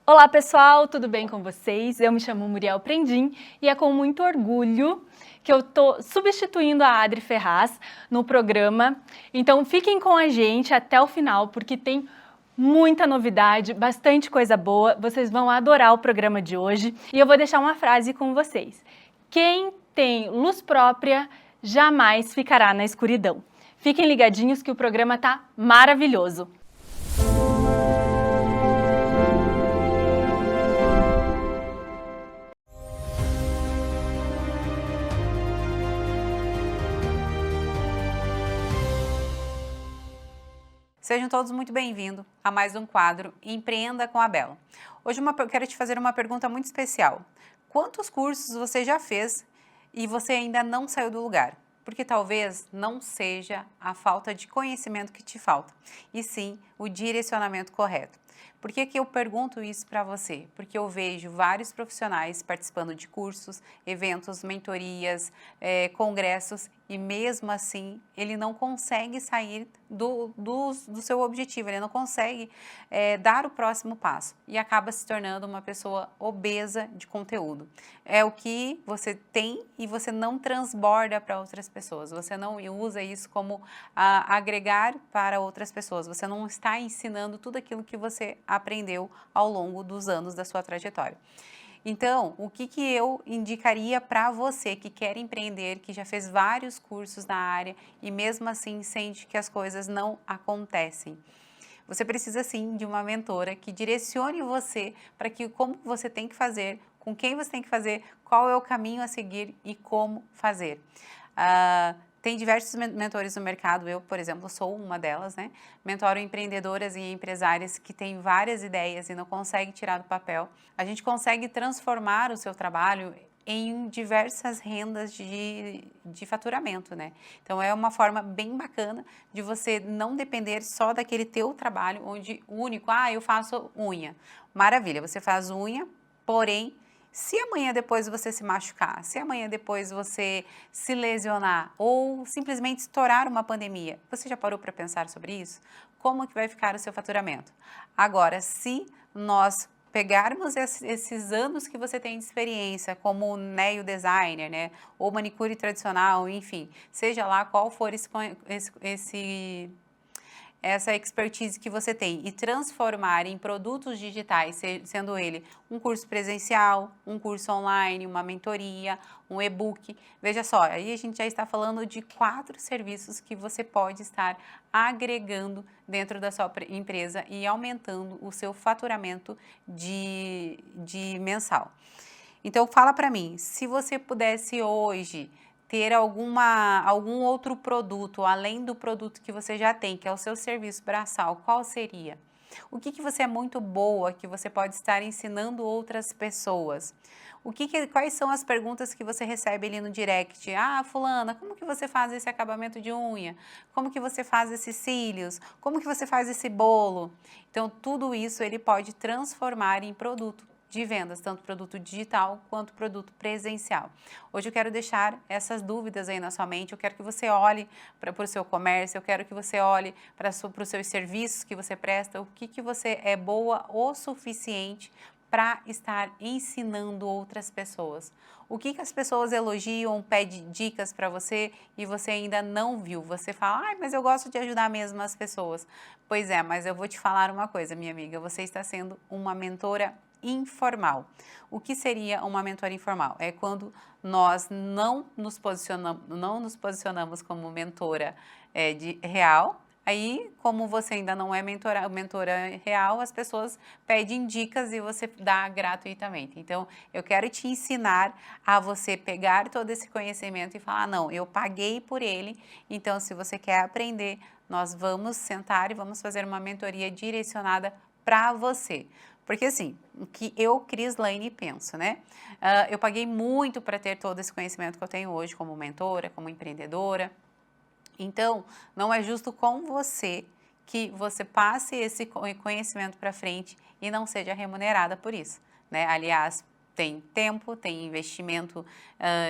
Olá pessoal, tudo bem com vocês? Eu me chamo Muriel Prendim e é com muito orgulho que eu tô substituindo a Adri Ferraz no programa. Então fiquem com a gente até o final porque tem muita novidade, bastante coisa boa. Vocês vão adorar o programa de hoje e eu vou deixar uma frase com vocês. Quem tem luz própria jamais ficará na escuridão. Fiquem ligadinhos que o programa tá maravilhoso. Sejam todos muito bem-vindos a mais um quadro Empreenda com a Bela. Hoje eu quero te fazer uma pergunta muito especial. Quantos cursos você já fez e você ainda não saiu do lugar? Porque talvez não seja a falta de conhecimento que te falta, e sim o direcionamento correto. Por que eu pergunto isso para você? Porque eu vejo vários profissionais participando de cursos, eventos, mentorias, congressos, e mesmo assim ele não consegue sair do seu objetivo, ele não consegue dar o próximo passo e acaba se tornando uma pessoa obesa de conteúdo. É o que você tem e você não transborda para outras pessoas, você não usa isso como agregar para outras pessoas, você não está ensinando tudo aquilo que você aprendeu ao longo dos anos da sua trajetória. Então, o que eu indicaria para você que quer empreender, que já fez vários cursos na área e mesmo assim sente que as coisas não acontecem? Você precisa sim de uma mentora que direcione você para que como você tem que fazer, com quem você tem que fazer, qual é o caminho a seguir e como fazer. Tem diversos mentores no mercado, eu, por exemplo, sou uma delas, né? Mentoro empreendedoras e empresárias que têm várias ideias e não conseguem tirar do papel. A gente consegue transformar o seu trabalho em diversas rendas de faturamento, né? Então é uma forma bem bacana de você não depender só daquele teu trabalho, onde o único, eu faço unha. Maravilha, você faz unha, porém, se amanhã depois você se machucar, se amanhã depois você se lesionar ou simplesmente estourar uma pandemia, você já parou para pensar sobre isso? Como que vai ficar o seu faturamento? Agora, se nós pegarmos esses anos que você tem de experiência como nail designer, né, ou manicure tradicional, enfim, seja lá qual for essa expertise que você tem e transformar em produtos digitais, sendo ele um curso presencial, um curso online, uma mentoria, um e-book. Veja só, aí a gente já está falando de 4 serviços que você pode estar agregando dentro da sua empresa e aumentando o seu faturamento de mensal. Então fala para mim, se você pudesse hoje ter algum outro produto, além do produto que você já tem, que é o seu serviço braçal, qual seria? O que você é muito boa, que você pode estar ensinando outras pessoas? Quais são as perguntas que você recebe ali no direct? Fulana, como que você faz esse acabamento de unha? Como que você faz esses cílios? Como que você faz esse bolo? Então, tudo isso ele pode transformar em produto de vendas, tanto produto digital quanto produto presencial. Hoje eu quero deixar essas dúvidas aí na sua mente, eu quero que você olhe para o seu comércio, eu quero que você olhe para os seus serviços que você presta, o que você é boa o suficiente para estar ensinando outras pessoas. O que as pessoas elogiam, pedem dicas para você e você ainda não viu. Você fala, mas eu gosto de ajudar mesmo as pessoas. Pois é, mas eu vou te falar uma coisa, minha amiga, você está sendo uma mentora informal. O que seria uma mentoria informal? É quando nós não nos posicionamos como mentora de real. Aí, como você ainda não é mentora real, as pessoas pedem dicas e você dá gratuitamente. Então, eu quero te ensinar a você pegar todo esse conhecimento e falar, não, eu paguei por ele, então se você quer aprender, nós vamos sentar e vamos fazer uma mentoria direcionada para você. Porque assim, o que eu, Cris Laine, penso, né? Eu paguei muito para ter todo esse conhecimento que eu tenho hoje como mentora, como empreendedora. Então, não é justo com você que você passe esse conhecimento para frente e não seja remunerada por isso, né? Aliás, tem tempo, tem investimento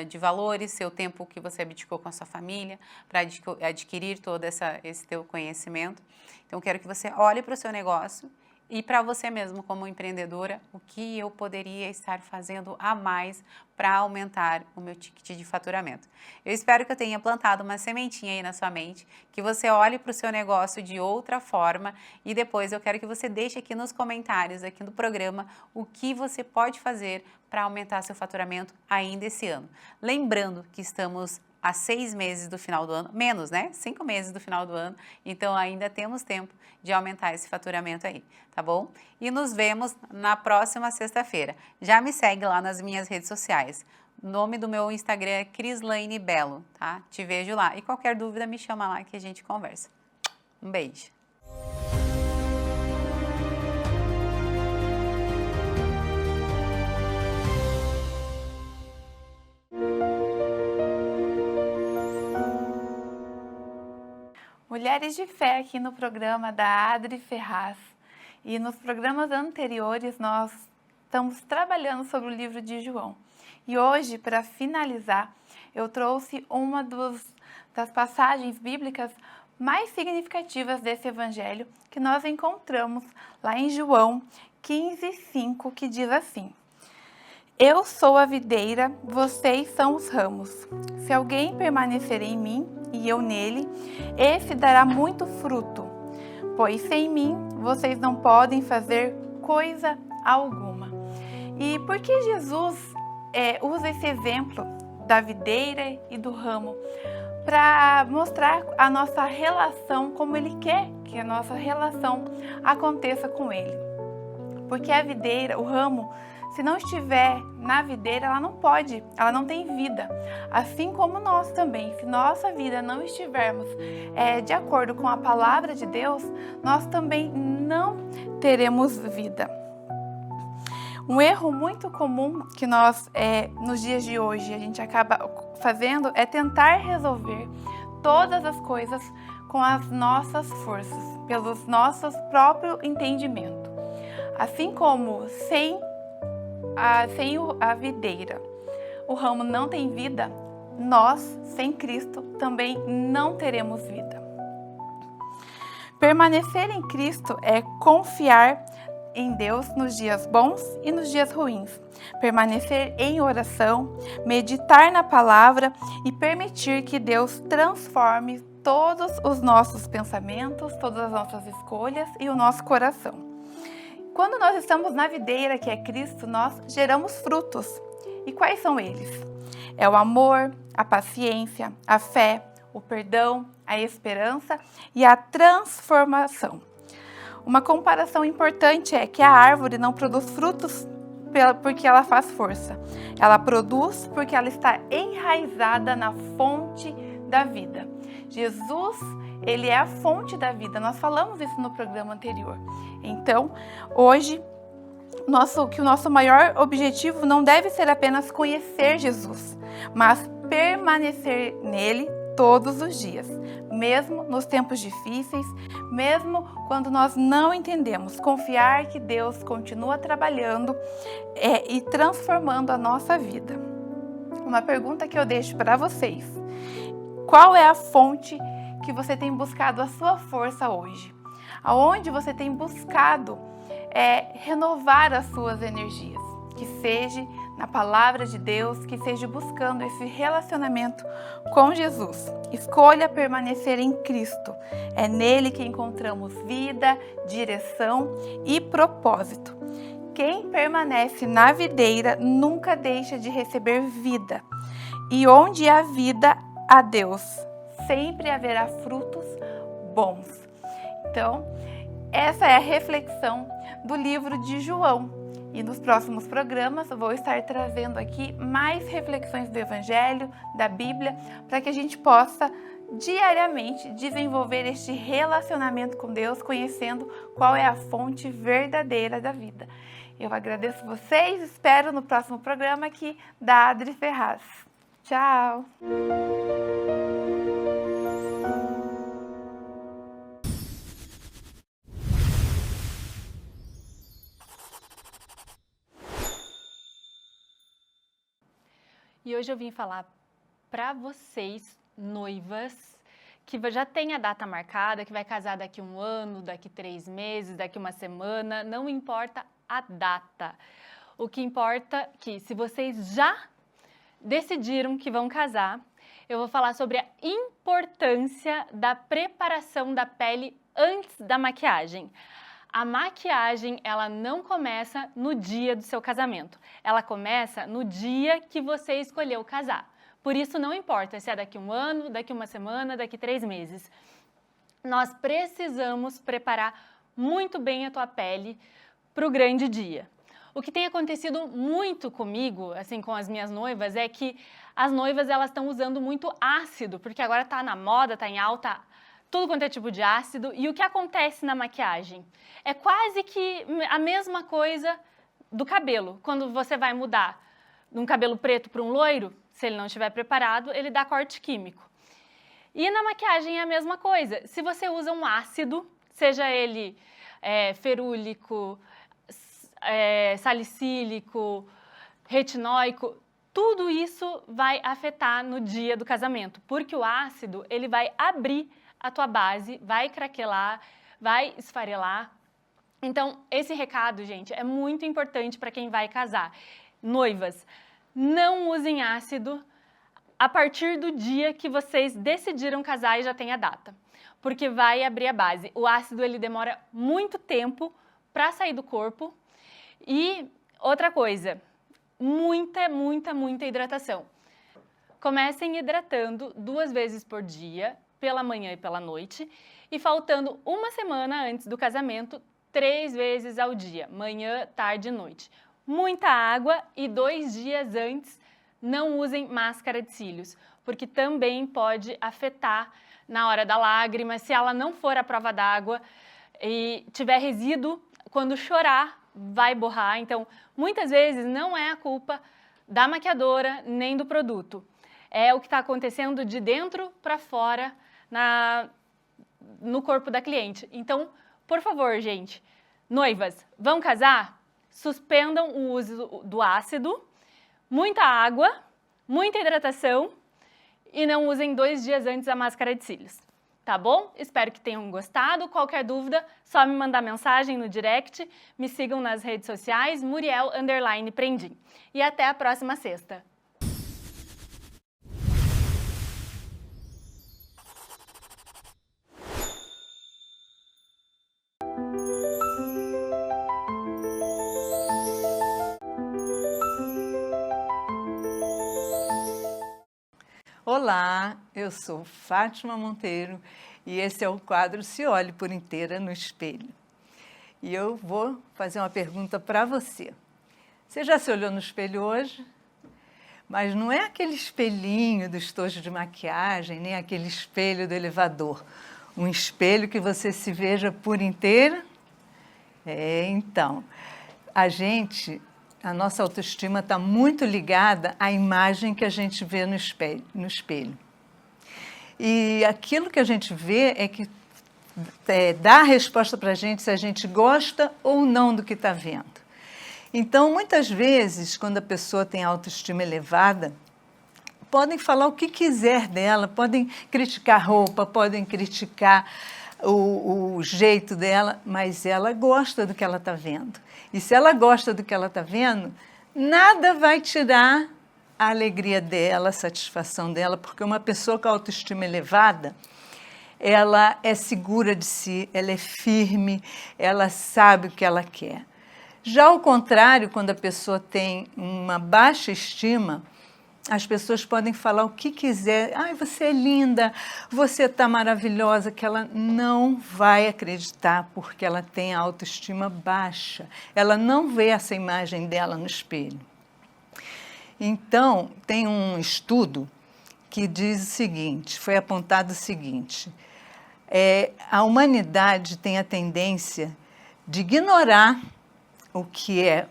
de valores, seu tempo que você abdicou com a sua família para adquirir todo esse teu conhecimento. Então, quero que você olhe para o seu negócio E para você mesmo, como empreendedora, o que eu poderia estar fazendo a mais para aumentar o meu ticket de faturamento? Eu espero que eu tenha plantado uma sementinha aí na sua mente, que você olhe para o seu negócio de outra forma e depois eu quero que você deixe aqui nos comentários, aqui no programa, o que você pode fazer para aumentar seu faturamento ainda esse ano. Lembrando que estamos a 6 meses do final do ano, menos, né? 5 meses do final do ano, então ainda temos tempo de aumentar esse faturamento aí, tá bom? E nos vemos na próxima sexta-feira. Já me segue lá nas minhas redes sociais. O nome do meu Instagram é Crislaine Belo, tá? Te vejo lá. E qualquer dúvida me chama lá que a gente conversa. Um beijo. Mulheres de Fé aqui no programa da Adri Ferraz. E nos programas anteriores nós estamos trabalhando sobre o livro de João. E hoje, para finalizar, eu trouxe uma das passagens bíblicas mais significativas desse evangelho que nós encontramos lá em João 15:5, que diz assim: Eu sou a videira, vocês são os ramos. Se alguém permanecer em mim e eu nele, esse dará muito fruto, pois sem mim vocês não podem fazer coisa alguma. E por que Jesus usa esse exemplo da videira e do ramo? Para mostrar a nossa relação, como Ele quer que a nossa relação aconteça com Ele. Porque a videira, o ramo, se não estiver na videira, ela não tem vida. Assim como nós também, se nossa vida não estivermos de acordo com a palavra de Deus, nós também não teremos vida. Um erro muito comum que nós, nos dias de hoje, a gente acaba fazendo é tentar resolver todas as coisas com as nossas forças, pelos nossos próprios entendimentos. Assim como sem a videira, o ramo não tem vida, nós, sem Cristo, também não teremos vida. Permanecer em Cristo é confiar em Deus nos dias bons e nos dias ruins. Permanecer em oração, meditar na palavra e permitir que Deus transforme todos os nossos pensamentos, todas as nossas escolhas e o nosso coração. Quando nós estamos na videira, que é Cristo, nós geramos frutos. E quais são eles? É o amor, a paciência, a fé, o perdão, a esperança e a transformação. Uma comparação importante é que a árvore não produz frutos porque ela faz força. Ela produz porque ela está enraizada na fonte da vida. Jesus, ele é a fonte da vida. Nós falamos isso no programa anterior. Então, hoje, que o nosso maior objetivo não deve ser apenas conhecer Jesus, mas permanecer nele todos os dias, mesmo nos tempos difíceis, mesmo quando nós não entendemos, confiar que Deus continua trabalhando e transformando a nossa vida. Uma pergunta que eu deixo para vocês: qual é a fonte que você tem buscado a sua força hoje? Aonde você tem buscado renovar as suas energias? Que seja na palavra de Deus, que seja buscando esse relacionamento com Jesus. Escolha permanecer em Cristo. É nele que encontramos vida, direção e propósito. Quem permanece na videira nunca deixa de receber vida. E onde há vida, há Deus. Sempre haverá frutos bons. Então, essa é a reflexão do livro de João. E nos próximos programas eu vou estar trazendo aqui mais reflexões do Evangelho, da Bíblia, para que a gente possa diariamente desenvolver este relacionamento com Deus, conhecendo qual é a fonte verdadeira da vida. Eu agradeço vocês, espero no próximo programa aqui da Adri Ferraz. Tchau! E hoje eu vim falar para vocês, noivas, que já tem a data marcada, que vai casar daqui 1 ano, daqui 3 meses, daqui 1 semana, não importa a data. O que importa é que, se vocês já decidiram que vão casar, eu vou falar sobre a importância da preparação da pele antes da maquiagem. A maquiagem, ela não começa no dia do seu casamento. Ela começa no dia que você escolheu casar. Por isso, não importa se é daqui 1 ano, daqui 1 semana, daqui 3 meses. Nós precisamos preparar muito bem a tua pele para o grande dia. O que tem acontecido muito comigo, assim, com as minhas noivas, é que as noivas, elas estão usando muito ácido, porque agora está na moda, está em alta, tudo quanto é tipo de ácido. E o que acontece na maquiagem? É quase que a mesma coisa do cabelo. Quando você vai mudar de um cabelo preto para um loiro, se ele não estiver preparado, ele dá corte químico. E na maquiagem é a mesma coisa. Se você usa um ácido, seja ele ferúlico, salicílico, retinóico, tudo isso vai afetar no dia do casamento, porque o ácido, ele vai abrir a tua base, vai craquelar, vai esfarelar. Então, esse recado, gente, é muito importante para quem vai casar. Noivas, não usem ácido a partir do dia que vocês decidiram casar e já tem a data, porque vai abrir a base. O ácido, ele demora muito tempo para sair do corpo. E outra coisa, muita hidratação. Comecem hidratando 2 vezes por dia, pela manhã e pela noite, e faltando 1 semana antes do casamento, 3 vezes ao dia, manhã, tarde e noite. Muita água e 2 dias antes, não usem máscara de cílios, porque também pode afetar na hora da lágrima. Se ela não for à prova d'água e tiver resíduo, quando chorar, vai borrar. Então, muitas vezes não é a culpa da maquiadora nem do produto. É o que está acontecendo de dentro para fora no corpo da cliente. Então, por favor, gente, noivas, vão casar? Suspendam o uso do ácido, muita água, muita hidratação e não usem 2 dias antes a máscara de cílios. Tá bom? Espero que tenham gostado. Qualquer dúvida, só me mandar mensagem no direct. Me sigam nas redes sociais, Muriel_Prendim. E até a próxima sexta. Olá, eu sou Fátima Monteiro e esse é o quadro Se Olhe por Inteira no Espelho. E eu vou fazer uma pergunta para você. Você já se olhou no espelho hoje? Mas não é aquele espelhinho do estojo de maquiagem, nem aquele espelho do elevador. Um espelho que você se veja por inteira? Então, a nossa autoestima está muito ligada à imagem que a gente vê no espelho. E aquilo que a gente vê é que dá a resposta para a gente se a gente gosta ou não do que está vendo. Então, muitas vezes, quando a pessoa tem autoestima elevada, podem falar o que quiser dela, podem criticar roupa, podem criticar o jeito dela, mas ela gosta do que ela está vendo. E se ela gosta do que ela está vendo, nada vai tirar a alegria dela, a satisfação dela, porque uma pessoa com autoestima elevada, ela é segura de si, ela é firme, ela sabe o que ela quer. Já ao contrário, quando a pessoa tem uma baixa estima, as pessoas podem falar o que quiser. Ai, você é linda, você está maravilhosa, que ela não vai acreditar porque ela tem a autoestima baixa. Ela não vê essa imagem dela no espelho. Então, tem um estudo que diz o seguinte, foi apontado o seguinte, a humanidade tem a tendência de ignorar o que é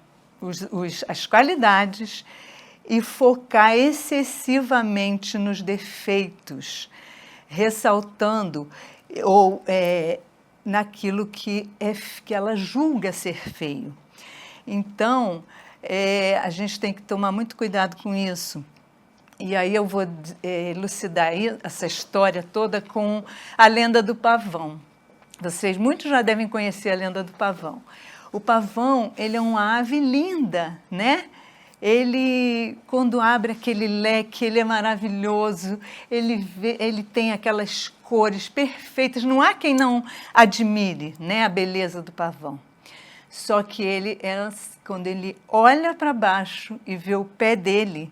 as qualidades e focar excessivamente nos defeitos, ressaltando naquilo que ela julga ser feio. Então, a gente tem que tomar muito cuidado com isso E aí eu vou elucidar essa história toda com a lenda do pavão. Muitos já devem conhecer a lenda do pavão. O pavão, ele é uma ave linda, né? Ele, quando abre aquele leque, ele é maravilhoso, ele tem aquelas cores perfeitas, não há quem não admire, né, a beleza do pavão. Só que quando ele olha para baixo e vê o pé dele,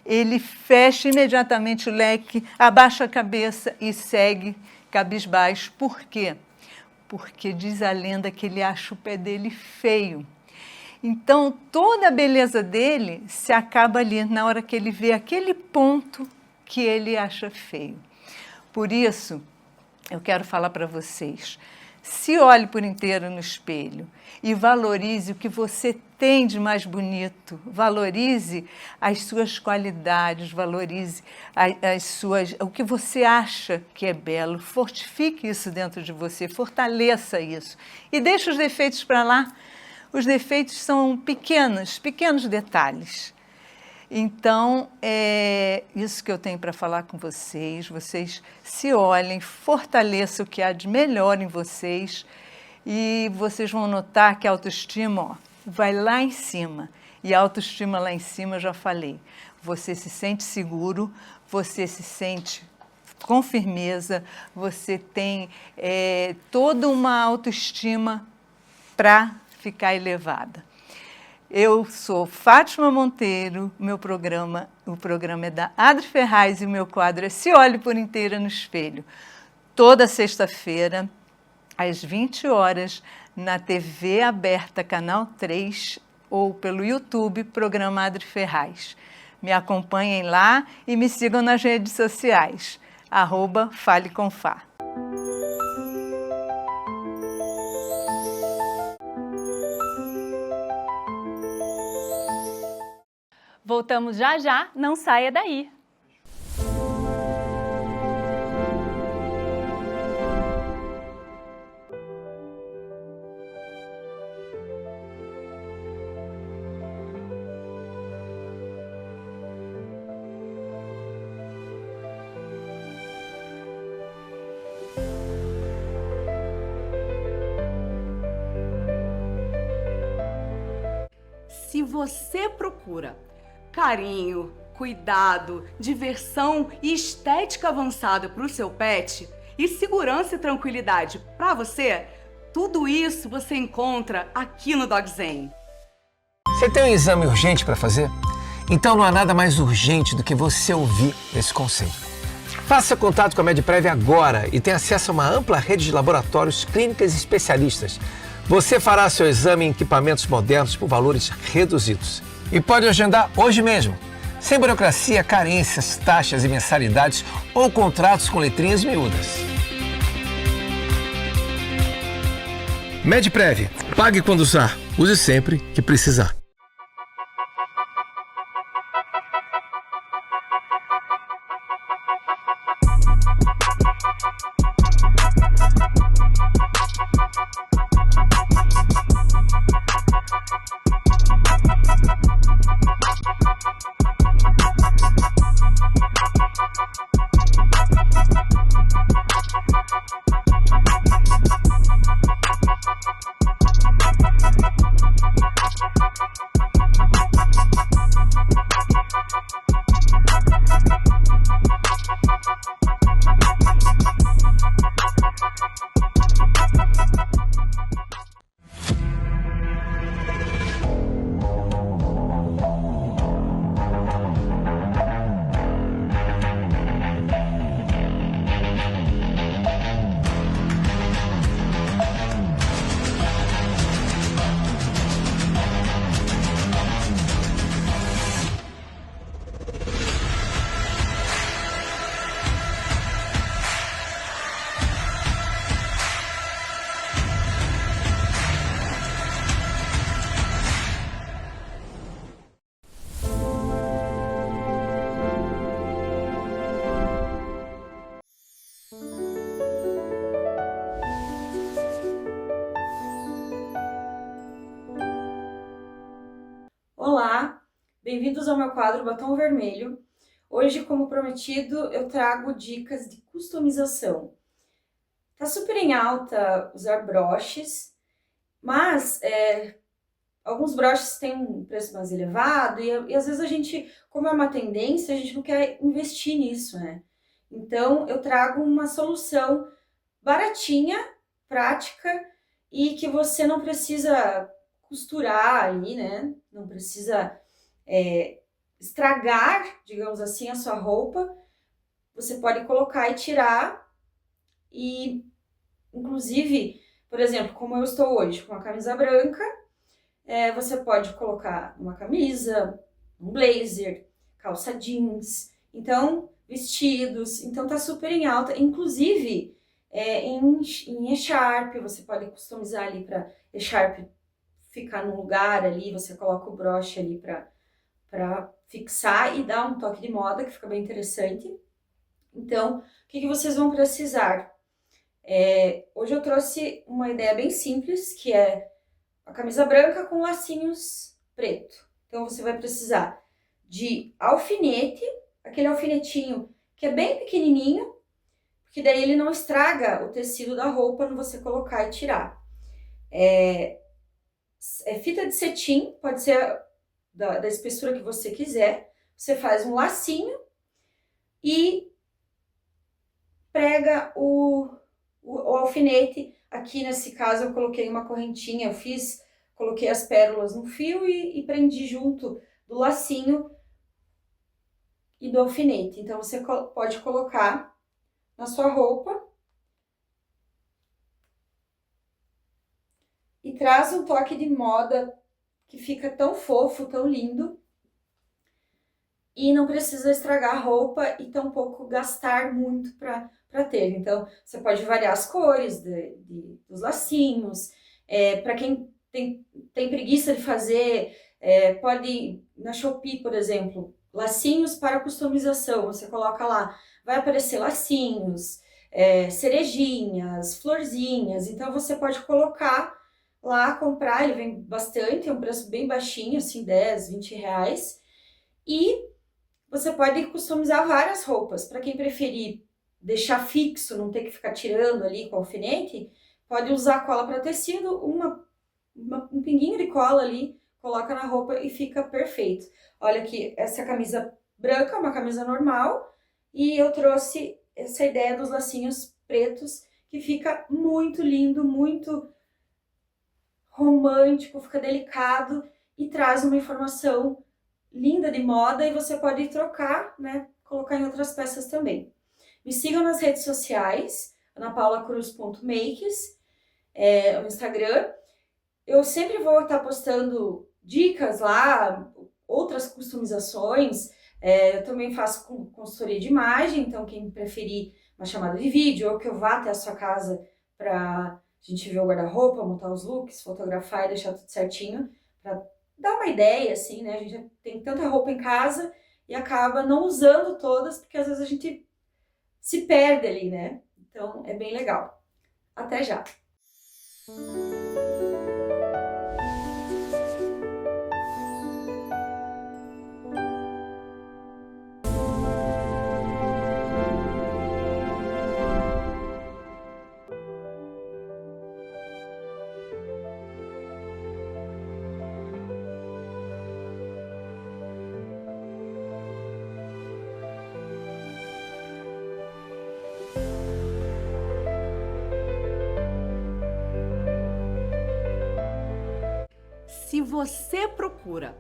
ele fecha imediatamente o leque, abaixa a cabeça e segue cabisbaixo. Por quê? Porque diz a lenda que ele acha o pé dele feio. Então, toda a beleza dele se acaba ali, na hora que ele vê aquele ponto que ele acha feio. Por isso, eu quero falar para vocês, se olhe por inteiro no espelho e valorize o que você tem de mais bonito, valorize as suas qualidades, valorize o que você acha que é belo, fortifique isso dentro de você, fortaleça isso e deixe os defeitos para lá. Os defeitos são pequenos detalhes. Então, é isso que eu tenho para falar com vocês. Vocês se olhem, fortaleçam o que há de melhor em vocês e vocês vão notar que a autoestima vai lá em cima. E a autoestima lá em cima, eu já falei, você se sente seguro, você se sente com firmeza, você tem toda uma autoestima para ficar elevada. Eu sou Fátima Monteiro, o programa é da Adri Ferraz e o meu quadro é Se Olhe por Inteira no Espelho. Toda sexta-feira, às 20 horas, na TV aberta, Canal 3, ou pelo YouTube, programa Adri Ferraz. Me acompanhem lá e me sigam nas redes sociais, @FaleComFá. Voltamos já já, não saia daí! Se você procura carinho, cuidado, diversão e estética avançada para o seu pet e segurança e tranquilidade para você, tudo isso você encontra aqui no DogZen. Você tem um exame urgente para fazer? Então não há nada mais urgente do que você ouvir esse conselho. Faça contato com a MedPrev agora e tenha acesso a uma ampla rede de laboratórios, clínicas e especialistas. Você fará seu exame em equipamentos modernos por valores reduzidos. E pode agendar hoje mesmo, sem burocracia, carências, taxas e mensalidades ou contratos com letrinhas miúdas. MedPrev, pague quando usar, use sempre que precisar. Olá, bem-vindos ao meu quadro Batom Vermelho. Hoje, como prometido, eu trago dicas de customização. Tá super em alta usar broches, mas alguns broches têm um preço mais elevado e às vezes a gente, como é uma tendência, a gente não quer investir nisso, né? Então, eu trago uma solução baratinha, prática e que você não precisa costurar ali, né? Não precisa estragar, digamos assim, a sua roupa. Você pode colocar e tirar e, inclusive, por exemplo, como eu estou hoje com a camisa branca, você pode colocar uma camisa, um blazer, calça jeans, então, vestidos, então tá super em alta, inclusive em echarpe, você pode customizar ali para echarpe ficar no lugar ali, você coloca o broche ali para fixar e dar um toque de moda que fica bem interessante. Então, o que vocês vão precisar? Hoje eu trouxe uma ideia bem simples, que é a camisa branca com lacinhos preto. Então, você vai precisar de alfinete, aquele alfinetinho que é bem pequenininho, porque daí ele não estraga o tecido da roupa no você colocar e tirar. Fita de cetim, pode ser da espessura que você quiser. Você faz um lacinho e prega o alfinete. Aqui nesse caso eu coloquei uma correntinha, coloquei as pérolas no fio e prendi junto do lacinho e do alfinete. Então você pode colocar na sua roupa e traz um toque de moda que fica tão fofo, tão lindo, e não precisa estragar a roupa e tampouco gastar muito para ter. Então, você pode variar as cores dos lacinhos. Para quem tem preguiça de fazer, pode, na Shopee, por exemplo, lacinhos para customização. Você coloca lá, vai aparecer lacinhos, cerejinhas, florzinhas. Então, você pode colocar lá, comprar, ele vem bastante, é um preço bem baixinho, assim, 10, 20 reais. E você pode customizar várias roupas. Para quem preferir deixar fixo, não ter que ficar tirando ali com alfinete, pode usar cola para tecido, um pinguinho de cola ali, coloca na roupa e fica perfeito. Olha aqui, essa camisa branca é uma camisa normal e eu trouxe essa ideia dos lacinhos pretos, que fica muito lindo, muito romântico, fica delicado e traz uma informação linda de moda e você pode trocar, né, colocar em outras peças também. Me sigam nas redes sociais, anapaulacruz.makes, no Instagram. Eu sempre vou estar postando dicas lá, outras customizações. Eu também faço consultoria de imagem, então quem preferir uma chamada de vídeo ou que eu vá até a sua casa para a gente ver o guarda-roupa, montar os looks, fotografar e deixar tudo certinho, para dar uma ideia, assim, né? A gente já tem tanta roupa em casa e acaba não usando todas, porque às vezes a gente se perde ali, né? Então, é bem legal. Até já! Se você procura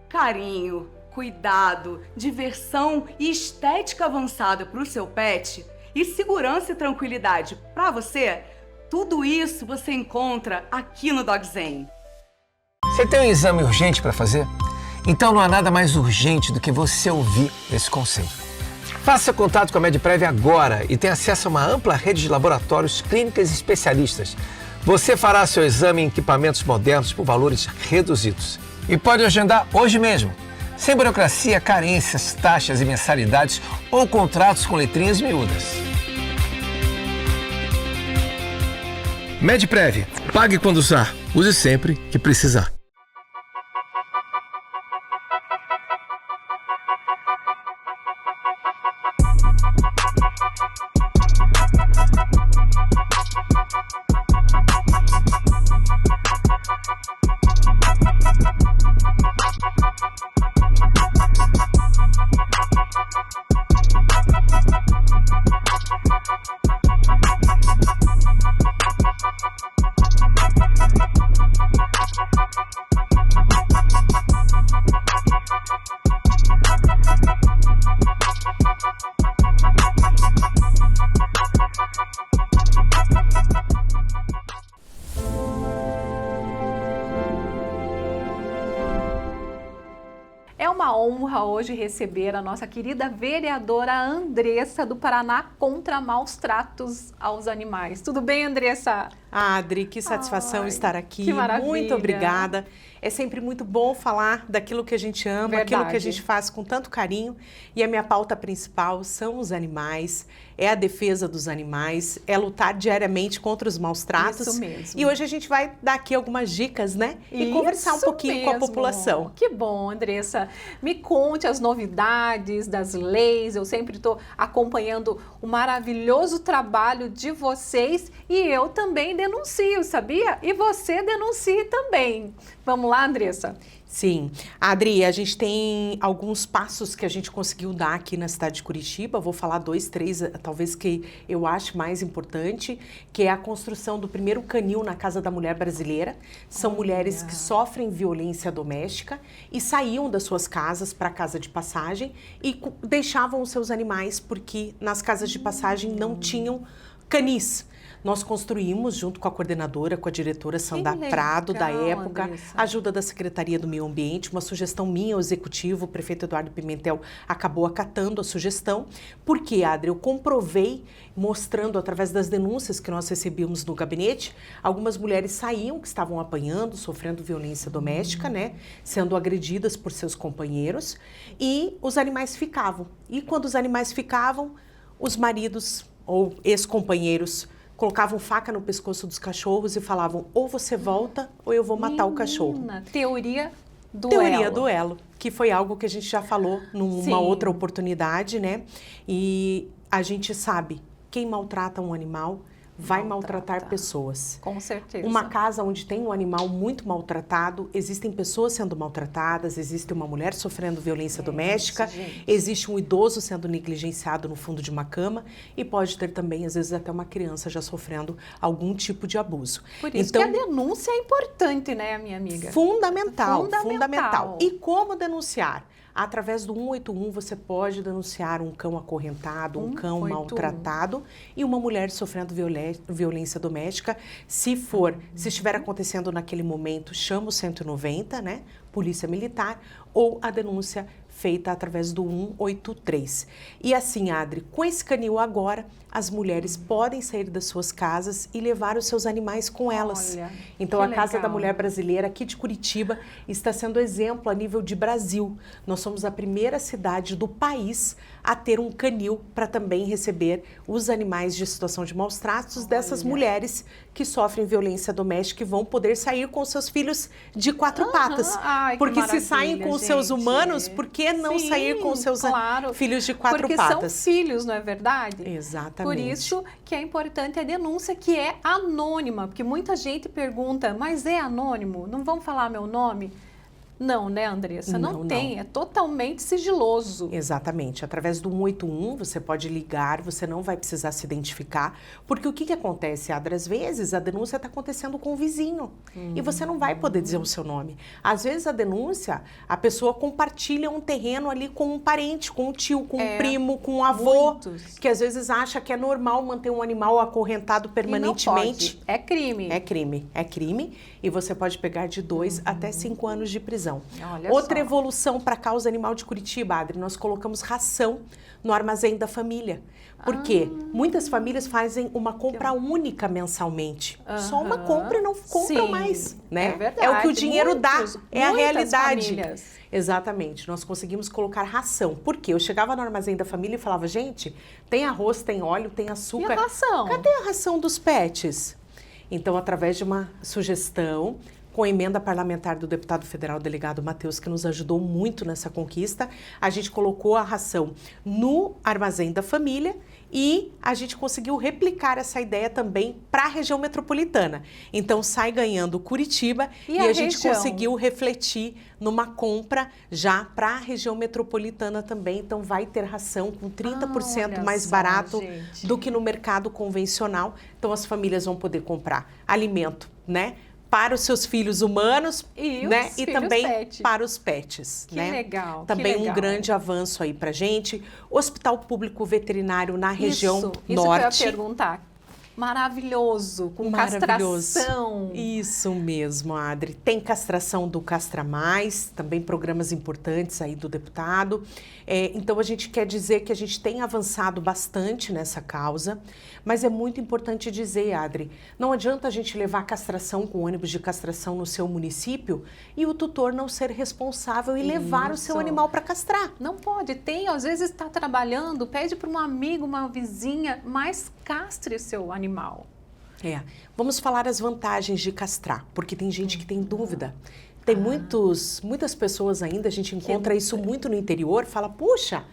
carinho, cuidado, diversão e estética avançada para o seu pet e segurança e tranquilidade para você, tudo isso você encontra aqui no DogZen. Você tem um exame urgente para fazer? Então não há nada mais urgente do que você ouvir esse conselho. Faça contato com a MedPrev agora e tenha acesso a uma ampla rede de laboratórios, clínicas e especialistas. Você fará seu exame em equipamentos modernos por valores reduzidos. E pode agendar hoje mesmo, sem burocracia, carências, taxas e mensalidades ou contratos com letrinhas miúdas. MedPrev, pague quando usar, use sempre que precisar. uma honra hoje receber a nossa querida vereadora Andressa do Paraná contra maus tratos aos animais. Tudo bem, Andressa? Adri, que satisfação estar aqui. Que maravilha. Muito obrigada. É sempre muito bom falar daquilo que a gente ama, aquilo que a gente faz com tanto carinho. E a minha pauta principal são os animais, é a defesa dos animais, é lutar diariamente contra os maus tratos. Isso mesmo. E hoje a gente vai dar aqui algumas dicas, né? E conversar um pouquinho com a população. Que bom, Andressa. Me conte as novidades das leis. Eu sempre estou acompanhando o maravilhoso trabalho de vocês e eu também denuncio, sabia? E você denuncie também. Vamos lá, Andressa? Sim. Adri, a gente tem alguns passos que a gente conseguiu dar aqui na cidade de Curitiba. Vou falar 2, 3, talvez que eu ache mais importante, que é a construção do primeiro canil na Casa da Mulher Brasileira. São mulheres que sofrem violência doméstica e saíam das suas casas para a casa de passagem e deixavam os seus animais porque nas casas de passagem não tinham canis. Nós construímos, junto com a coordenadora, com a diretora Sandra Prado, da época, Andressa. ajuda da Secretaria do Meio Ambiente, uma sugestão minha ao executivo, o prefeito Eduardo Pimentel acabou acatando a sugestão, porque, Adri, eu comprovei, mostrando através das denúncias que nós recebíamos no gabinete, algumas mulheres saíam que estavam apanhando, sofrendo violência doméstica, né, sendo agredidas por seus companheiros, e os animais ficavam. E quando os animais ficavam, os maridos ou ex-companheiros colocavam faca no pescoço dos cachorros e falavam, ou você volta ou eu vou matar o cachorro. Teoria do Teoria do elo, que foi algo que a gente já falou numa Sim. outra oportunidade, né? E a gente sabe, quem maltrata um animal vai maltratar pessoas. Com certeza. Uma casa onde tem um animal muito maltratado, existem pessoas sendo maltratadas, existe uma mulher sofrendo violência doméstica, gente. existe um idoso sendo negligenciado no fundo de uma cama e pode ter também, às vezes, até uma criança já sofrendo algum tipo de abuso. Por isso Então, que a denúncia é importante, né, minha amiga? Fundamental, Fundamental. fundamental. E como denunciar? Através do 181 você pode denunciar um cão acorrentado, um cão 181. maltratado e uma mulher sofrendo violência doméstica. Se estiver acontecendo naquele momento, chama o 190, né? Polícia Militar, ou a denúncia feita através do 183. E assim, Adri, com esse canil agora, as mulheres podem sair das suas casas e levar os seus animais com elas. Olha, Então, que a Casa legal. da Mulher Brasileira, aqui de Curitiba, está sendo exemplo a nível de Brasil. Nós somos a primeira cidade do país a ter um canil para também receber os animais de situação de maus tratos dessas mulheres que sofrem violência doméstica e vão poder sair com seus filhos de 4 patas. Ai, que Porque se saem maravilha, com os seus gente. humanos, por que não Sim, sair com os seus claro, filhos de 4 porque patas? são filhos, não é verdade? Exatamente. Por isso que é importante a denúncia, que é anônima, porque muita gente pergunta, mas é anônimo? Não vão falar meu nome? Não, né, Andressa? Não tem, é totalmente sigiloso. Exatamente. Através do 181, você pode ligar, você não vai precisar se identificar, porque o que acontece, Adra? Às vezes a denúncia está acontecendo com o vizinho e você não vai poder dizer o seu nome. Às vezes a denúncia, a pessoa compartilha um terreno ali com um parente, com um tio, com um primo, com um avô, muitos. que às vezes acha que é normal manter um animal acorrentado permanentemente. E não pode. É crime. É crime, é crime e você pode pegar de 2 até 5 anos de prisão. Olha Outra só. evolução para a causa animal de Curitiba, Adri, nós colocamos ração no armazém da família. Por quê? Muitas famílias fazem uma compra única mensalmente. Só uma compra e não compram Sim, mais, né? é verdade. É o que o dinheiro dá, é a Muitas realidade. famílias. Exatamente, nós conseguimos colocar ração. Por quê? Eu chegava no armazém da família e falava, gente, tem arroz, tem óleo, tem E açúcar. a ração? Cadê a ração dos pets? Então, através de uma sugestão, com a emenda parlamentar do deputado federal delegado Matheus, que nos ajudou muito nessa conquista, a gente colocou a ração no armazém da família e a gente conseguiu replicar essa ideia também para a região metropolitana. Então, sai ganhando Curitiba E a a gente região? conseguiu refletir numa compra já para a região metropolitana também. Então, vai ter ração com 30% olha mais só, barato gente. do que no mercado convencional. Então, as famílias vão poder comprar alimento, né? Para os seus filhos humanos, E né? os E filhos também pet. para os pets, Que né? legal, que Também um legal. grande avanço aí pra gente. Hospital Público Veterinário na região Isso que eu ia norte. perguntar. maravilhoso, com Maravilhoso. castração. Isso mesmo, Adri. Tem castração do Castra Mais, também programas importantes aí do deputado. Então a gente quer dizer que a gente tem avançado bastante nessa causa, mas é muito importante dizer, Adri, não adianta a gente levar castração com ônibus de castração no seu município e o tutor não ser responsável e levar o seu Isso. animal para castrar. Não pode, às vezes está trabalhando, pede para um amigo, uma vizinha, mas castre o seu animal. Vamos falar as vantagens de castrar, porque tem gente que tem dúvida. Tem muitas pessoas ainda, a gente encontra isso muito no interior, fala, puxa,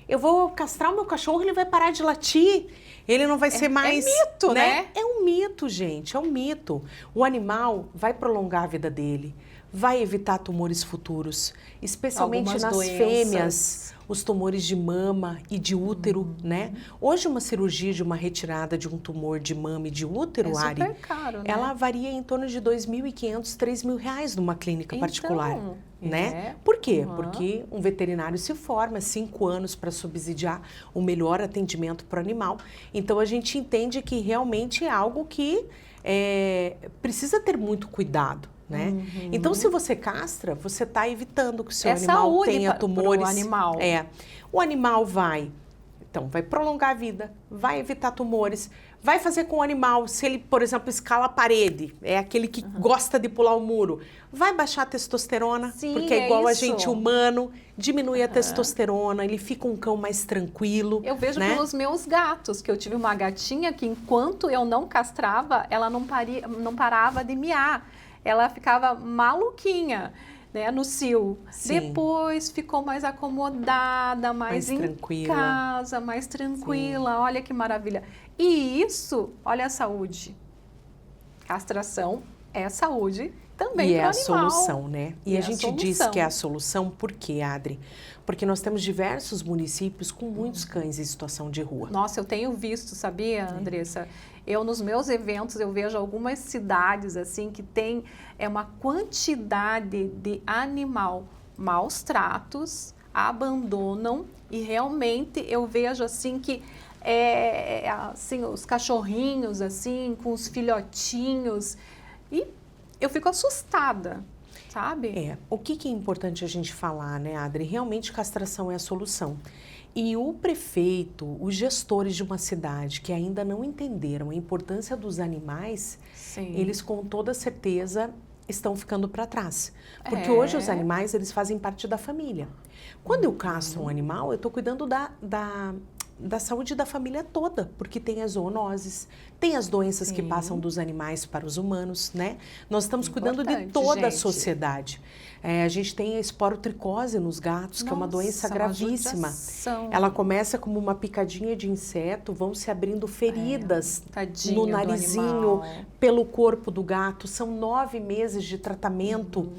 eu vou castrar o meu cachorro, ele vai parar de latir, ele não vai ser mais... É mito, né? É um mito, gente, é um mito. O animal vai prolongar a vida dele, vai evitar tumores futuros, especialmente Algumas nas doenças. fêmeas, os tumores de mama e de útero, né? Hoje uma cirurgia de uma retirada de um tumor de mama e de útero, É Ari, super caro, né? ela varia em torno de R$2.500, R$3.000 numa clínica particular, né? Por quê? Porque um veterinário se forma 5 anos para subsidiar o melhor atendimento para o animal. Então a gente entende que realmente é algo que precisa ter muito cuidado. Né? Então, se você castra, você está evitando que o seu animal tenha tumores. Pro animal. O animal vai prolongar a vida, vai evitar tumores, vai fazer com o animal, se ele, por exemplo, escala a parede, é aquele que gosta de pular o muro, vai baixar a testosterona, Sim, porque é igual a isso. gente humano, diminui a testosterona, ele fica um cão mais tranquilo. Eu vejo né? pelos meus gatos, que eu tive uma gatinha que enquanto eu não castrava, ela não parava de miar. Ela ficava maluquinha, né, no cio. Sim. Depois ficou mais acomodada, mais em tranquila. casa, mais tranquila. Olha que maravilha. E isso, olha a saúde. Castração é saúde também E para é o a animal. solução, né? E É a a gente diz solução. que é a solução por quê, Adri? Porque nós temos diversos municípios com muitos cães em situação de rua. Nossa, eu tenho visto, sabia, Andressa? Nos meus eventos, eu vejo algumas cidades, assim, que tem uma quantidade de animal, maus tratos, abandonam e realmente eu vejo, assim, que assim, os cachorrinhos, assim, com os filhotinhos e eu fico assustada, sabe? O que é importante a gente falar, né, Adri? Realmente castração é a solução. E o prefeito, os gestores de uma cidade que ainda não entenderam a importância dos animais, Sim. eles com toda certeza estão ficando para trás. Porque hoje os animais, eles fazem parte da família. Quando eu castro um animal, eu estou cuidando da saúde da família toda, porque tem as zoonoses, tem as doenças que passam dos animais para os humanos, né? Nós estamos cuidando de toda a sociedade. A gente tem a esporotricose nos gatos, que é uma doença gravíssima. Ela começa como uma picadinha de inseto, vão se abrindo feridas no narizinho, pelo corpo do gato. São 9 meses de tratamento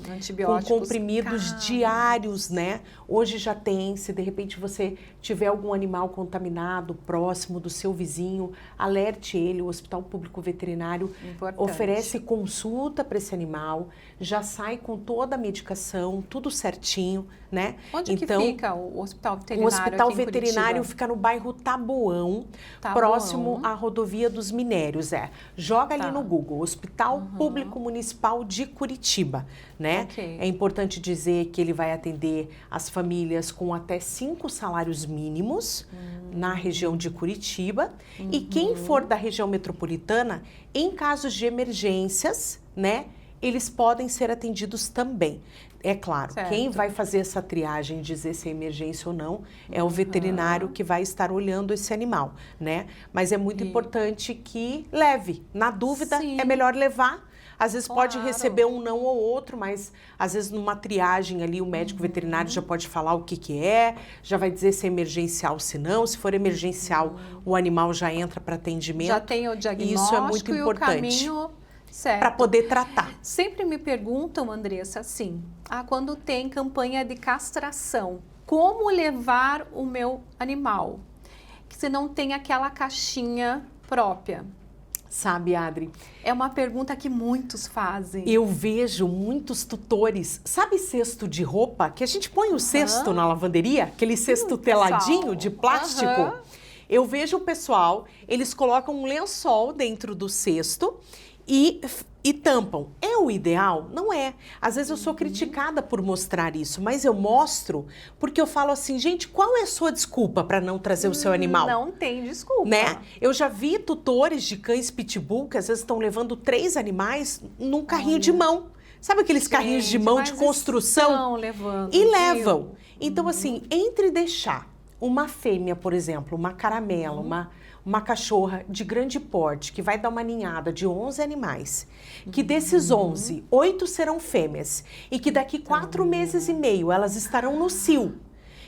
com comprimidos diários, né? Hoje já tem, se de repente você tiver algum animal contaminado próximo do seu vizinho, alerte ele, o Hospital Público Veterinário oferece consulta para esse animal, já sai com toda a medicação, tudo certinho, né? Onde que fica o Hospital Veterinário? O Hospital aqui em Veterinário Curitiba? fica no bairro Taboão, próximo à rodovia dos Minérios. Joga ali no Google, Hospital Público Municipal de Curitiba, né? É importante dizer que ele vai atender as famílias com até 5 salários mínimos na região de Curitiba. E quem for da região metropolitana, em casos de emergências, né? Eles podem ser atendidos também. É claro, quem vai fazer essa triagem e dizer se é emergência ou não é o veterinário que vai estar olhando esse animal, né? Mas é muito importante que leve. Na dúvida, é melhor levar. Às vezes pode receber um não ou outro, mas às vezes numa triagem ali o médico veterinário já pode falar o que é, já vai dizer se é emergencial, se não. Se for emergencial, o animal já entra para atendimento. Já tem o diagnóstico Isso é muito importante. E o caminho certo. Para poder tratar. Sempre me perguntam, Andressa, assim, quando tem campanha de castração, como levar o meu animal? Que se não tem aquela caixinha própria. Sabe, Adri? É uma pergunta que muitos fazem. Eu vejo muitos tutores. Sabe cesto de roupa? Que a gente põe o cesto na lavanderia? Aquele cesto teladinho de plástico? Eu vejo o pessoal, eles colocam um lençol dentro do cesto e tampam. É o ideal? Não é. Às vezes eu sou criticada por mostrar isso, mas eu mostro porque eu falo assim, gente, qual é a sua desculpa para não trazer o seu animal? Não tem desculpa. Né? Eu já vi tutores de cães pitbull que às vezes estão levando 3 animais num carrinho de mão. Sabe aqueles carrinhos de mão de construção? Estão levando, e levam. Então, assim, entre deixar uma fêmea, por exemplo, uma caramela, uma cachorra de grande porte, que vai dar uma ninhada de 11 animais, que desses 11, 8 serão fêmeas, e que daqui 4 meses e meio elas estarão no cio.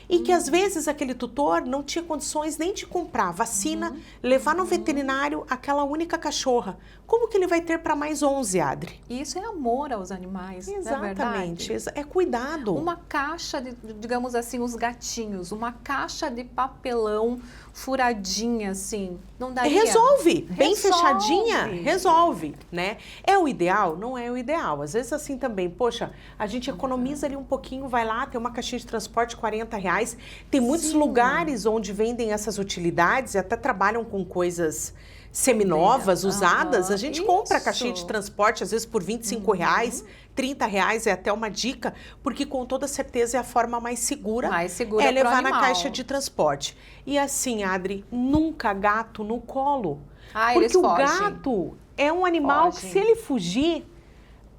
E que às vezes aquele tutor não tinha condições nem de comprar vacina, levar no veterinário aquela única cachorra. Como que ele vai ter para mais 11, Adri? Isso é amor aos animais, Exatamente, não é verdade? é cuidado. Uma caixa de, digamos assim, os gatinhos, uma caixa de papelão furadinha assim, não daria? Resolve, bem Resolve. fechadinha, resolve, né? É o ideal? Não é o ideal. Às vezes assim também, poxa, a gente economiza ali um pouquinho, vai lá, tem uma caixinha de transporte, R$40. Tem muitos lugares onde vendem essas utilidades e até trabalham com coisas seminovas, usadas. A gente compra a caixinha de transporte, às vezes por R$25, R$30 é até uma dica, porque com toda certeza é a forma mais segura é levar na caixa de transporte. E assim, Adri, nunca gato no colo. Porque o gato é um animal que, se ele fugir,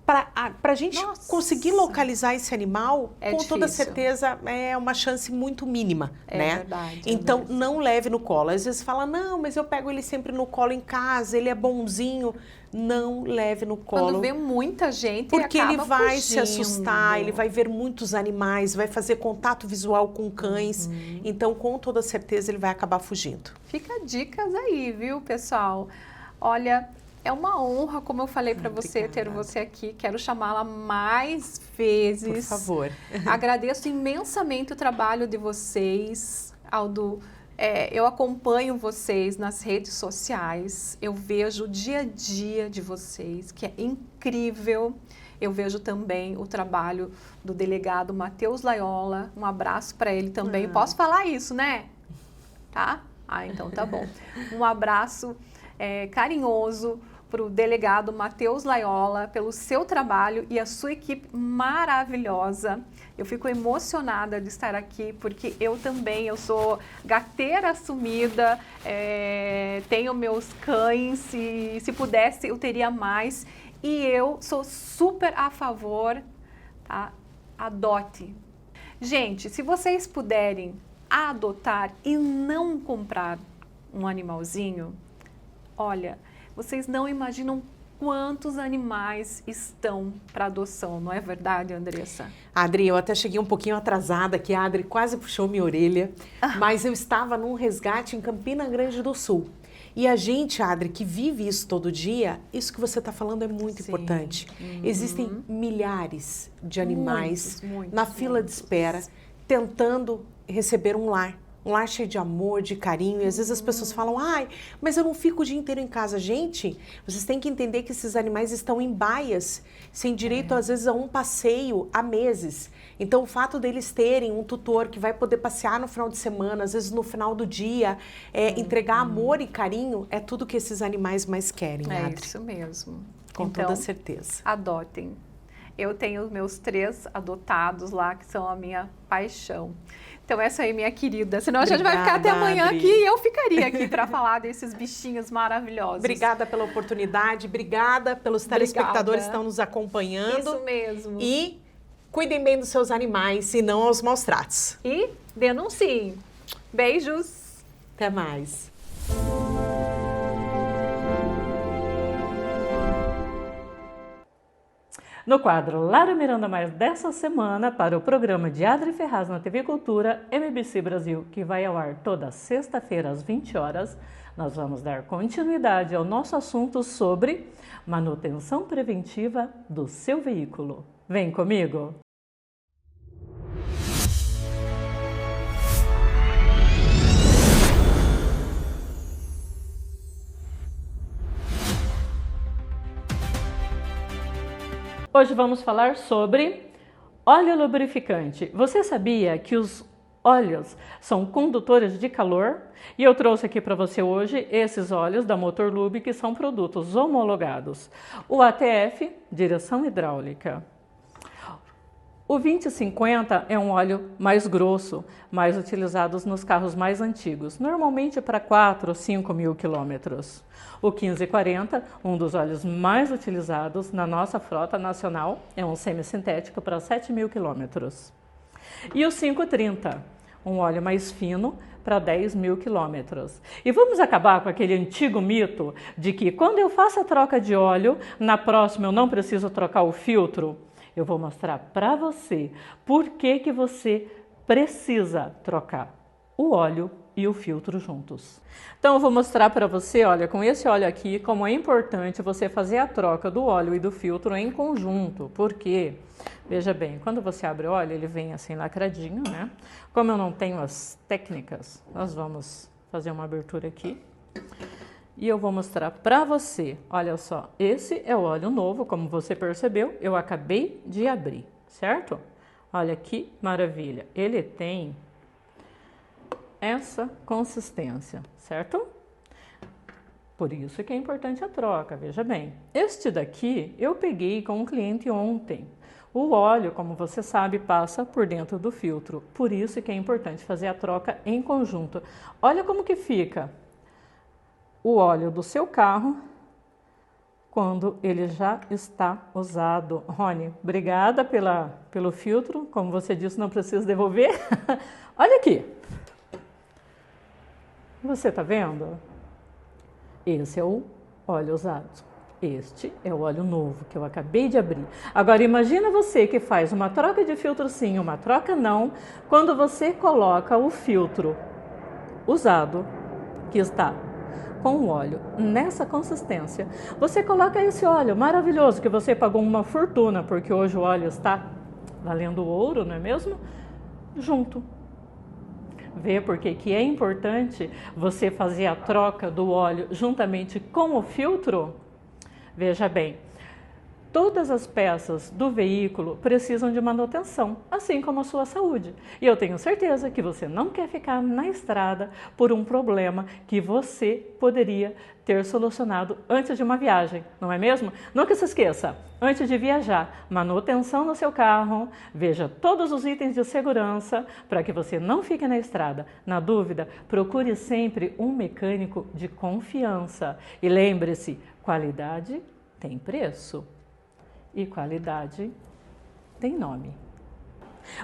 para a gente conseguir localizar esse animal, com toda certeza é uma chance muito mínima, né? Verdade, então, não leve no colo. Às vezes fala, não, mas eu pego ele sempre no colo em casa, ele é bonzinho. Não leve no colo. Quando vê muita gente, porque ele vai fugindo. se assustar, ele vai ver muitos animais, vai fazer contato visual com cães. Então, com toda certeza, ele vai acabar fugindo. Fica dicas aí, viu, pessoal? Olha, é uma honra, como eu falei para você, ter você aqui. Quero chamá-la mais vezes. Por favor. Agradeço imensamente o trabalho de vocês, Aldo. Eu acompanho vocês nas redes sociais, eu vejo o dia a dia de vocês, que é incrível. Eu vejo também o trabalho do delegado Matheus Laiola, um abraço para ele também. Posso falar isso, né? Tá? Então tá bom. Um abraço carinhoso para o delegado Matheus Laiola, pelo seu trabalho e a sua equipe maravilhosa. Eu fico emocionada de estar aqui, porque eu sou gateira assumida, tenho meus cães, e se pudesse eu teria mais. E eu sou super a favor, tá? Adote. Gente, se vocês puderem adotar e não comprar um animalzinho, olha, vocês não imaginam quantos animais estão para adoção, não é verdade, Andressa? Adri, eu até cheguei um pouquinho atrasada, que a Adri quase puxou minha orelha, mas eu estava num resgate em Campina Grande do Sul. E a gente, Adri, que vive isso todo dia, isso que você está falando é muito importante. Existem milhares de animais na fila de espera, tentando receber um lar cheio de amor, de carinho, e às vezes as pessoas falam, ai, mas eu não fico o dia inteiro em casa. Gente, vocês têm que entender que esses animais estão em baias, sem direito, às vezes, a um passeio há meses. Então, o fato deles terem um tutor que vai poder passear no final de semana, às vezes no final do dia, entregar amor e carinho, é tudo que esses animais mais querem, Adri. É isso mesmo. Com toda certeza. Adotem. Eu tenho os meus 3 adotados lá, que são a minha paixão. Então, essa aí, minha querida. Senão a gente vai ficar até amanhã aqui e eu ficaria aqui para falar desses bichinhos maravilhosos. Obrigada pela oportunidade, obrigada pelos telespectadores que estão nos acompanhando. Isso mesmo. E cuidem bem dos seus animais e não aos maus tratos. E denunciem. Beijos. Até mais. No quadro Lara Miranda Mais dessa semana, para o programa de Adri Ferraz na TV Cultura, MBC Brasil, que vai ao ar toda sexta-feira às 20 horas, nós vamos dar continuidade ao nosso assunto sobre manutenção preventiva do seu veículo. Vem comigo! Hoje vamos falar sobre óleo lubrificante. Você sabia que os óleos são condutores de calor e eu trouxe aqui para você hoje esses óleos da Motor Lube, que são produtos homologados. O ATF, direção hidráulica. O 2050 é um óleo mais grosso, mais utilizado nos carros mais antigos, normalmente para 4 ou 5 mil quilômetros. O 1540, um dos óleos mais utilizados na nossa frota nacional, é um semissintético para 7 mil quilômetros. E o 530, um óleo mais fino para 10 mil quilômetros. E vamos acabar com aquele antigo mito de que quando eu faço a troca de óleo, na próxima eu não preciso trocar o filtro. Eu vou mostrar para você por que você precisa trocar o óleo e o filtro juntos. Então eu vou mostrar para você, olha, com esse óleo aqui, como é importante você fazer a troca do óleo e do filtro em conjunto. Porque, veja bem, quando você abre o óleo, ele vem assim lacradinho, né? Como eu não tenho as técnicas, nós vamos fazer uma abertura aqui. E eu vou mostrar para você, olha só, esse é o óleo novo, como você percebeu, eu acabei de abrir, certo? Olha que maravilha, ele tem essa consistência, certo? Por isso que é importante a troca, veja bem. Este daqui eu peguei com um cliente ontem. O óleo, como você sabe, passa por dentro do filtro, por isso que é importante fazer a troca em conjunto. Olha como que fica o óleo do seu carro quando ele já está usado. Rony, obrigada pelo filtro. Como você disse, não precisa devolver. Olha aqui. Você está vendo? Esse é o óleo usado. Este é o óleo novo que eu acabei de abrir. Agora imagina você que faz uma troca de filtro sim, uma troca não, quando você coloca o filtro usado que está com o óleo nessa consistência, você coloca esse óleo maravilhoso que você pagou uma fortuna, porque hoje o óleo está valendo ouro, não é mesmo? Junto. Vê porque que é importante você fazer a troca do óleo juntamente com o filtro? Veja bem, todas as peças do veículo precisam de manutenção, assim como a sua saúde. E eu tenho certeza que você não quer ficar na estrada por um problema que você poderia ter solucionado antes de uma viagem, não é mesmo? Nunca se esqueça, antes de viajar, manutenção no seu carro, veja todos os itens de segurança para que você não fique na estrada. Na dúvida, procure sempre um mecânico de confiança. E lembre-se, qualidade tem preço. E qualidade tem nome.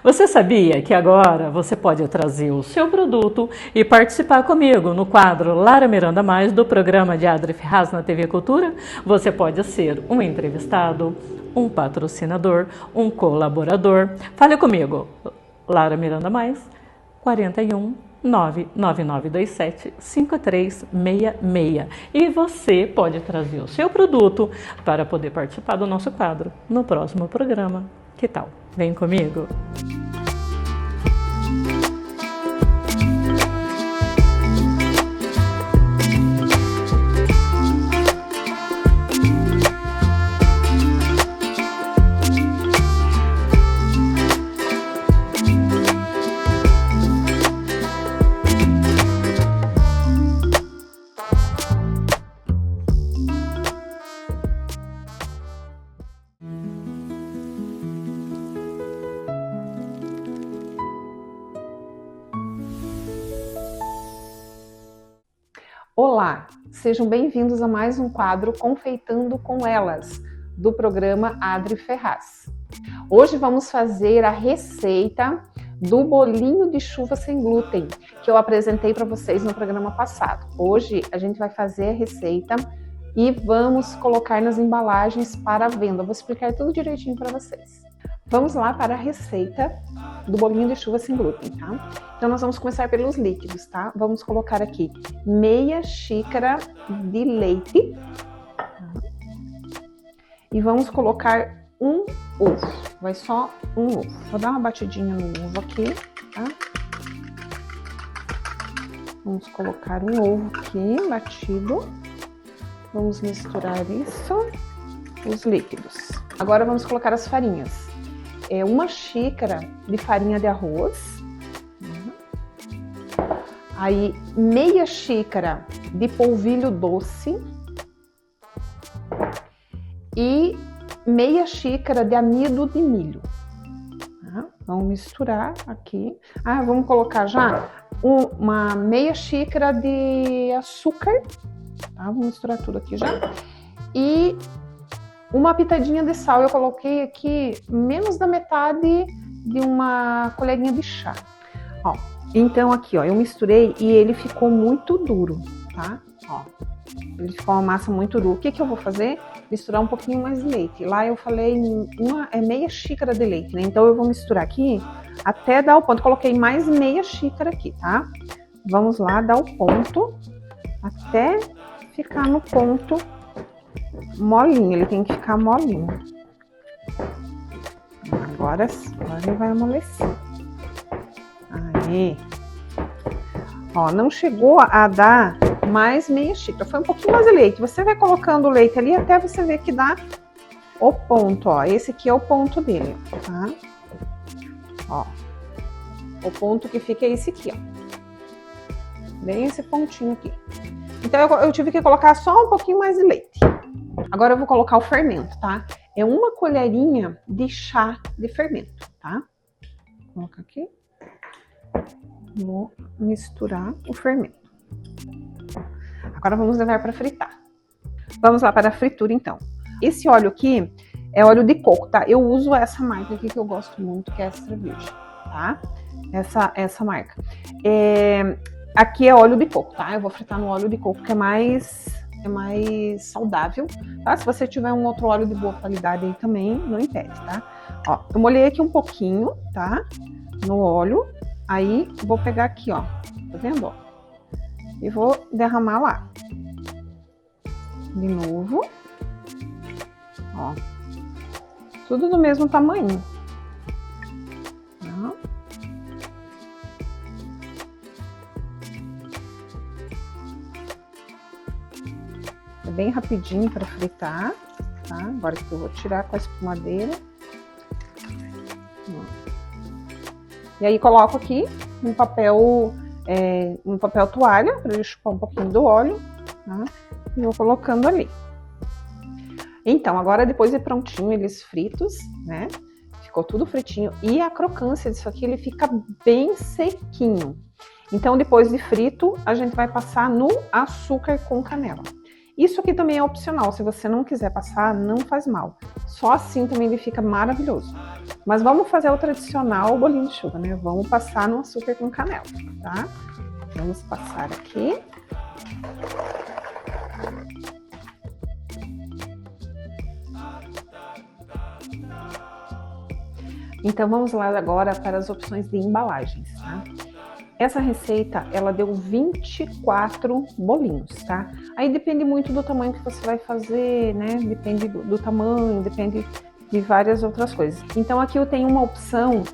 Você sabia que agora você pode trazer o seu produto e participar comigo no quadro Lara Miranda Mais do programa de Adri Ferraz na TV Cultura? Você pode ser um entrevistado, um patrocinador, um colaborador. Fale comigo. Lara Miranda Mais, 41 99927 5366. E você pode trazer o seu produto para poder participar do nosso quadro no próximo programa. Que tal? Vem comigo! Olá, sejam bem-vindos a mais um quadro Confeitando com Elas, do programa Adri Ferraz. Hoje vamos fazer a receita do bolinho de chuva sem glúten, que eu apresentei para vocês no programa passado. Hoje a gente vai fazer a receita e vamos colocar nas embalagens para venda. Eu vou explicar tudo direitinho para vocês. Vamos lá para a receita do bolinho de chuva sem glúten, tá? Então nós vamos começar pelos líquidos, tá? Vamos colocar aqui meia xícara de leite e vamos colocar um ovo. Vai só um ovo. Vou dar uma batidinha no ovo aqui, tá? Vamos colocar um ovo aqui batido. Vamos misturar isso, os líquidos. Agora vamos colocar as farinhas. Uma xícara de farinha de arroz, Aí, meia xícara de polvilho doce e meia xícara de amido de milho. Tá? Vamos misturar aqui. Vamos colocar já uma meia xícara de açúcar. Tá? Vou misturar tudo aqui já. E uma pitadinha de sal. Eu coloquei aqui menos da metade de uma colherinha de chá. Ó, então aqui, ó, eu misturei e ele ficou muito duro, tá? Ó, ele ficou uma massa muito dura. O que eu vou fazer? Misturar um pouquinho mais de leite. Lá eu falei meia xícara de leite, né? Então eu vou misturar aqui até dar o ponto. Coloquei mais meia xícara aqui, tá? Vamos lá, dar o ponto até ficar no ponto molinho. Ele tem que ficar molinho. Agora ele vai amolecer. Aí. Ó, não chegou a dar mais meia xícara. Foi um pouquinho mais de leite. Você vai colocando o leite ali até você ver que dá o ponto, ó. Esse aqui é o ponto dele, tá? Ó. O ponto que fica é esse aqui, ó. Bem esse pontinho aqui. Então eu tive que colocar só um pouquinho mais de leite. Agora eu vou colocar o fermento, tá? É uma colherinha de chá de fermento, tá? Vou colocar aqui. Vou misturar o fermento. Agora vamos levar para fritar. Vamos lá para a fritura, então. Esse óleo aqui é óleo de coco, tá? Eu uso essa marca aqui que eu gosto muito, que é Extra Virgem, tá? Essa marca. Aqui é óleo de coco, tá? Eu vou fritar no óleo de coco, que é mais saudável, tá? Se você tiver um outro óleo de boa qualidade aí também, não impede, tá? Ó, eu molhei aqui um pouquinho, tá? No óleo. Aí, vou pegar aqui, ó. Tá vendo, ó? E vou derramar lá. De novo. Ó. Tudo do mesmo tamanho. Ó. É bem rapidinho para fritar, tá? Agora que eu vou tirar com a espumadeira. Ó. E aí coloco aqui um papel toalha para ele chupar um pouquinho do óleo, tá? E vou colocando ali. Então, agora depois de prontinho eles fritos, né? Ficou tudo fritinho e a crocância disso aqui ele fica bem sequinho. Então, depois de frito, a gente vai passar no açúcar com canela. Isso aqui também é opcional, se você não quiser passar, não faz mal. Só assim também ele fica maravilhoso. Mas vamos fazer o tradicional bolinho de chuva, né? Vamos passar no açúcar com canela, tá? Vamos passar aqui. Então vamos lá agora para as opções de embalagens, tá? Essa receita, ela deu 24 bolinhos, tá? Aí depende muito do tamanho que você vai fazer, né? Depende do tamanho, depende de várias outras coisas. Então aqui eu tenho uma opção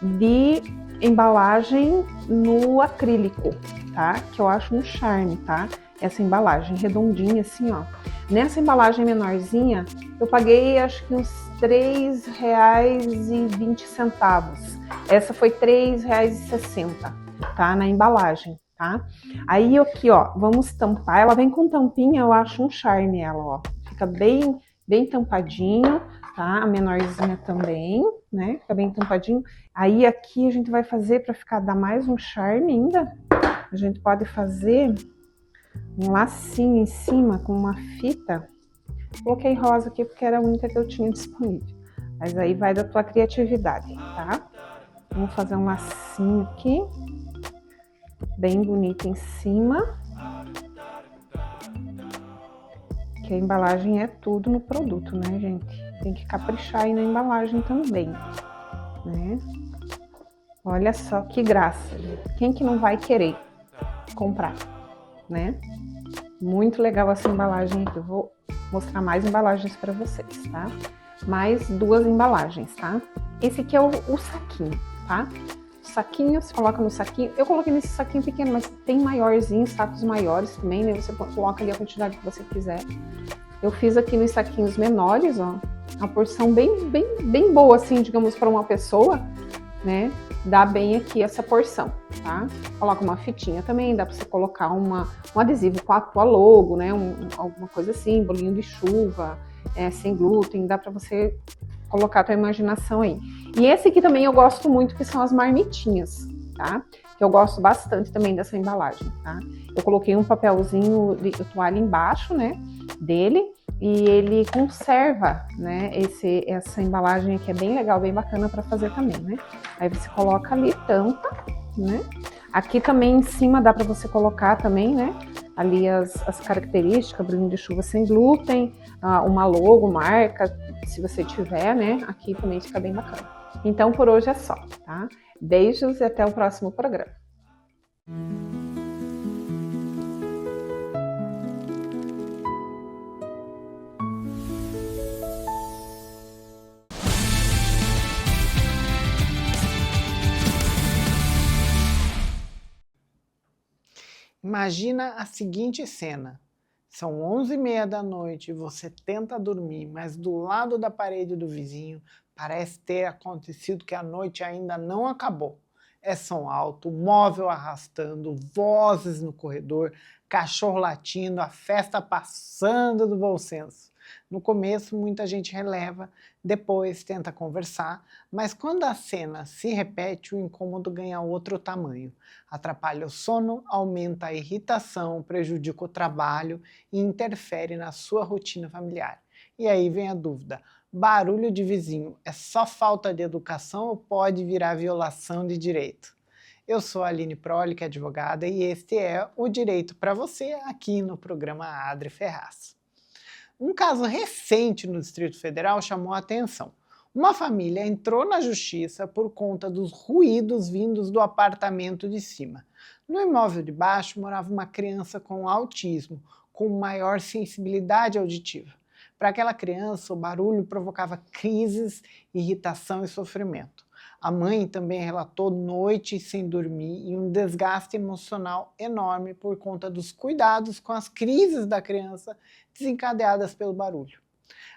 de embalagem no acrílico, tá? Que eu acho um charme, tá? Essa embalagem redondinha assim, ó. Nessa embalagem menorzinha, eu paguei acho que uns R$3,20. Essa foi R$3,60. Tá? Na embalagem, tá? Aí aqui, ó, vamos tampar. Ela vem com tampinha, eu acho um charme ela, ó. Fica bem tampadinho, tá? A menorzinha também, né? Fica bem tampadinho. Aí aqui a gente vai fazer para dar mais um charme ainda. A gente pode fazer um lacinho em cima com uma fita. Coloquei rosa aqui porque era a única que eu tinha disponível. Mas aí vai da tua criatividade, tá? Vamos fazer um lacinho aqui. Bem bonito em cima. Que a embalagem é tudo no produto, né, gente? Tem que caprichar aí na embalagem também, né? Olha só que graça, gente. Quem que não vai querer comprar, né? Muito legal essa embalagem aqui. Eu vou mostrar mais embalagens para vocês, tá? Mais duas embalagens, tá? Esse aqui é o saquinho, tá? Saquinho, você coloca no saquinho. Eu coloquei nesse saquinho pequeno, mas tem maiorzinho, sacos maiores também, né? Você coloca ali a quantidade que você quiser. Eu fiz aqui nos saquinhos menores, ó. Uma porção bem boa, assim, digamos, para uma pessoa, né? Dá bem aqui essa porção, tá? Coloca uma fitinha também, dá para você colocar um adesivo com a tua logo, né? Alguma coisa assim, bolinho de chuva, sem glúten, dá para você colocar a tua imaginação aí. E esse aqui também eu gosto muito, que são as marmitinhas, tá? Que eu gosto bastante também dessa embalagem, tá? Eu coloquei um papelzinho de toalha embaixo, né, dele, e ele conserva, né, essa embalagem aqui é bem legal, bem bacana para fazer também, né? Aí você coloca ali, tampa, né? Aqui também em cima dá para você colocar também, né, ali as características, bolinho de chuva sem glúten, uma logo, marca, se você tiver, né, aqui também fica bem bacana. Então por hoje é só, tá? Beijos e até o próximo programa. Imagina a seguinte cena. São 11h30 da noite e você tenta dormir, mas do lado da parede do vizinho parece ter acontecido que a noite ainda não acabou. É som alto, móvel arrastando, vozes no corredor, cachorro latindo, a festa passando do bom senso. No começo muita gente releva, depois tenta conversar, mas quando a cena se repete, o incômodo ganha outro tamanho. Atrapalha o sono, aumenta a irritação, prejudica o trabalho e interfere na sua rotina familiar. E aí vem a dúvida, barulho de vizinho é só falta de educação ou pode virar violação de direito? Eu sou a Aline Proli, que é advogada, e este é o Direito para Você, aqui no programa Adri Ferraz. Um caso recente no Distrito Federal chamou a atenção. Uma família entrou na justiça por conta dos ruídos vindos do apartamento de cima. No imóvel de baixo morava uma criança com autismo, com maior sensibilidade auditiva. Para aquela criança, o barulho provocava crises, irritação e sofrimento. A mãe também relatou noites sem dormir e um desgaste emocional enorme por conta dos cuidados com as crises da criança desencadeadas pelo barulho.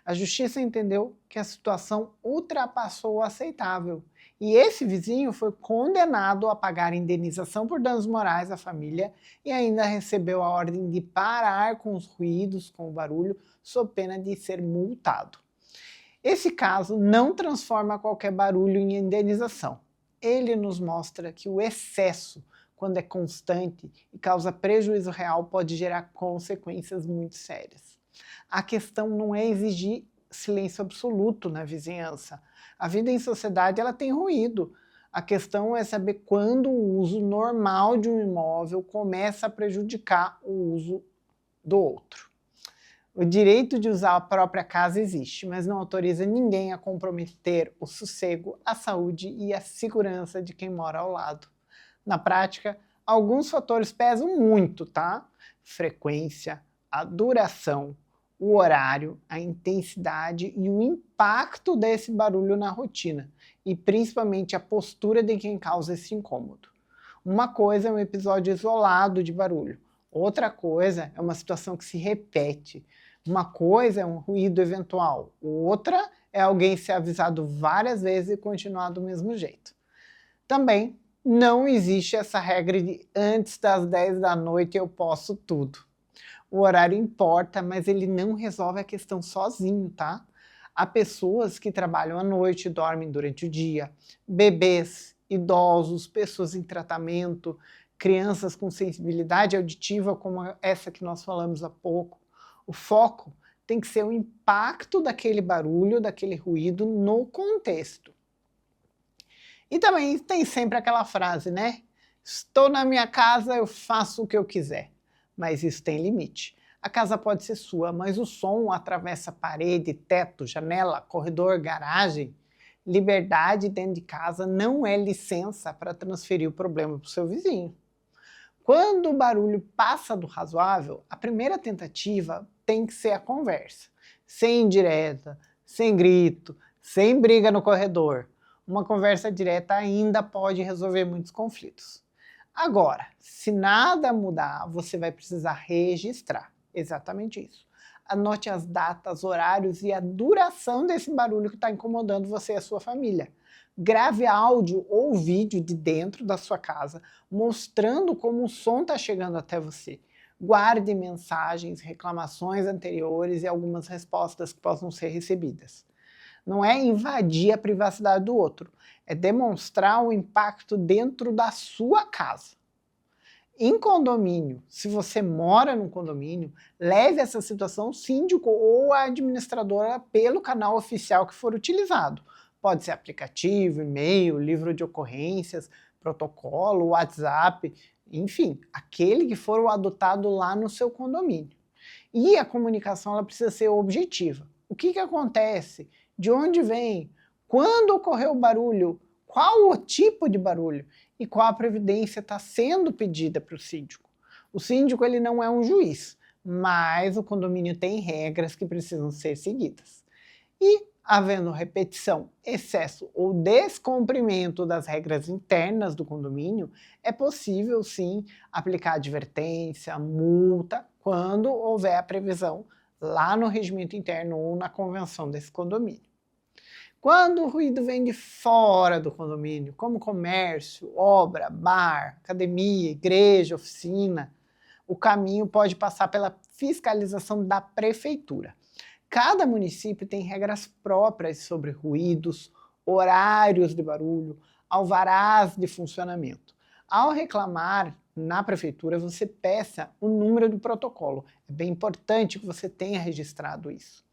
A justiça entendeu que a situação ultrapassou o aceitável e esse vizinho foi condenado a pagar indenização por danos morais à família e ainda recebeu a ordem de parar com os ruídos, com o barulho, sob pena de ser multado. Esse caso não transforma qualquer barulho em indenização. Ele nos mostra que o excesso, quando é constante e causa prejuízo real, pode gerar consequências muito sérias. A questão não é exigir silêncio absoluto na vizinhança. A vida em sociedade ela tem ruído. A questão é saber quando o uso normal de um imóvel começa a prejudicar o uso do outro. O direito de usar a própria casa existe, mas não autoriza ninguém a comprometer o sossego, a saúde e a segurança de quem mora ao lado. Na prática, alguns fatores pesam muito, tá? Frequência, a duração, o horário, a intensidade e o impacto desse barulho na rotina, e principalmente a postura de quem causa esse incômodo. Uma coisa é um episódio isolado de barulho, outra coisa é uma situação que se repete. Uma coisa é um ruído eventual, outra é alguém ser avisado várias vezes e continuar do mesmo jeito. Também não existe essa regra de antes das 10 da noite eu posso tudo. O horário importa, mas ele não resolve a questão sozinho, tá? Há pessoas que trabalham à noite e dormem durante o dia, bebês, idosos, pessoas em tratamento, crianças com sensibilidade auditiva como essa que nós falamos há pouco. O foco tem que ser o impacto daquele barulho, daquele ruído no contexto. E também tem sempre aquela frase, né? Estou na minha casa, eu faço o que eu quiser. Mas isso tem limite. A casa pode ser sua, mas o som atravessa parede, teto, janela, corredor, garagem. Liberdade dentro de casa não é licença para transferir o problema para o seu vizinho. Quando o barulho passa do razoável, a primeira tentativa tem que ser a conversa. Sem indireta, sem grito, sem briga no corredor. Uma conversa direta ainda pode resolver muitos conflitos. Agora, se nada mudar, você vai precisar registrar. Exatamente isso. Anote as datas, horários e a duração desse barulho que está incomodando você e a sua família. Grave áudio ou vídeo de dentro da sua casa, mostrando como o som está chegando até você. Guarde mensagens, reclamações anteriores e algumas respostas que possam ser recebidas. Não é invadir a privacidade do outro, é demonstrar o impacto dentro da sua casa. Em condomínio, se você mora num condomínio, leve essa situação ao síndico ou à administradora pelo canal oficial que for utilizado. Pode ser aplicativo, e-mail, livro de ocorrências, protocolo, WhatsApp, enfim, aquele que for o adotado lá no seu condomínio. E a comunicação ela precisa ser objetiva. O que acontece? De onde vem? Quando ocorreu o barulho? Qual o tipo de barulho? E qual a previdência está sendo pedida para o síndico? O síndico ele não é um juiz, mas o condomínio tem regras que precisam ser seguidas. E, havendo repetição, excesso ou descumprimento das regras internas do condomínio, é possível sim aplicar advertência, multa, quando houver a previsão lá no regimento interno ou na convenção desse condomínio. Quando o ruído vem de fora do condomínio, como comércio, obra, bar, academia, igreja, oficina, o caminho pode passar pela fiscalização da prefeitura. Cada município tem regras próprias sobre ruídos, horários de barulho, alvarás de funcionamento. Ao reclamar na prefeitura, você peça o número do protocolo. É bem importante que você tenha registrado isso.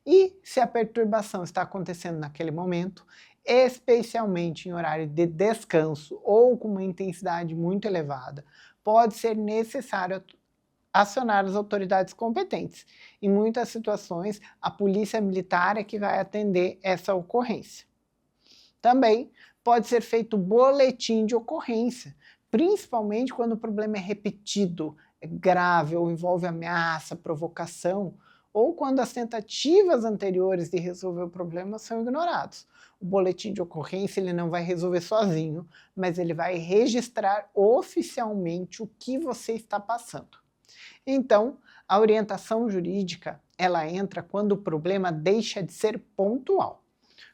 E se a perturbação está acontecendo naquele momento, especialmente em horário de descanso ou com uma intensidade muito elevada, pode ser necessário acionar as autoridades competentes. Em muitas situações, a polícia militar é que vai atender essa ocorrência. Também pode ser feito boletim de ocorrência, principalmente quando o problema é repetido, é grave ou envolve ameaça, provocação, ou quando as tentativas anteriores de resolver o problema são ignorados. O boletim de ocorrência ele não vai resolver sozinho, mas ele vai registrar oficialmente o que você está passando. Então, a orientação jurídica, ela entra quando o problema deixa de ser pontual.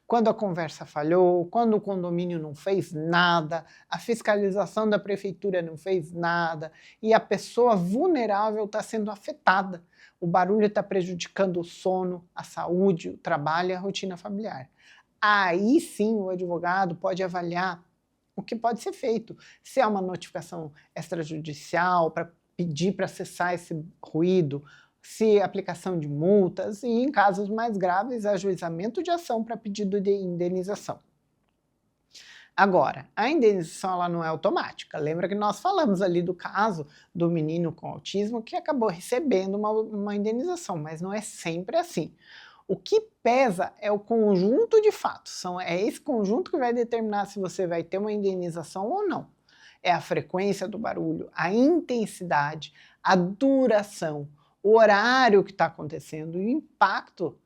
Quando a conversa falhou, quando o condomínio não fez nada, a fiscalização da prefeitura não fez nada e a pessoa vulnerável está sendo afetada. O barulho está prejudicando o sono, a saúde, o trabalho e a rotina familiar. Aí sim o advogado pode avaliar o que pode ser feito. Se há uma notificação extrajudicial para pedir para cessar esse ruído, se aplicação de multas e, em casos mais graves, ajuizamento de ação para pedido de indenização. Agora, a indenização ela não é automática. Lembra que nós falamos ali do caso do menino com autismo que acabou recebendo uma indenização, mas não é sempre assim. O que pesa é o conjunto de fatos. É esse conjunto que vai determinar se você vai ter uma indenização ou não. É a frequência do barulho, a intensidade, a duração, o horário que está acontecendo, o impacto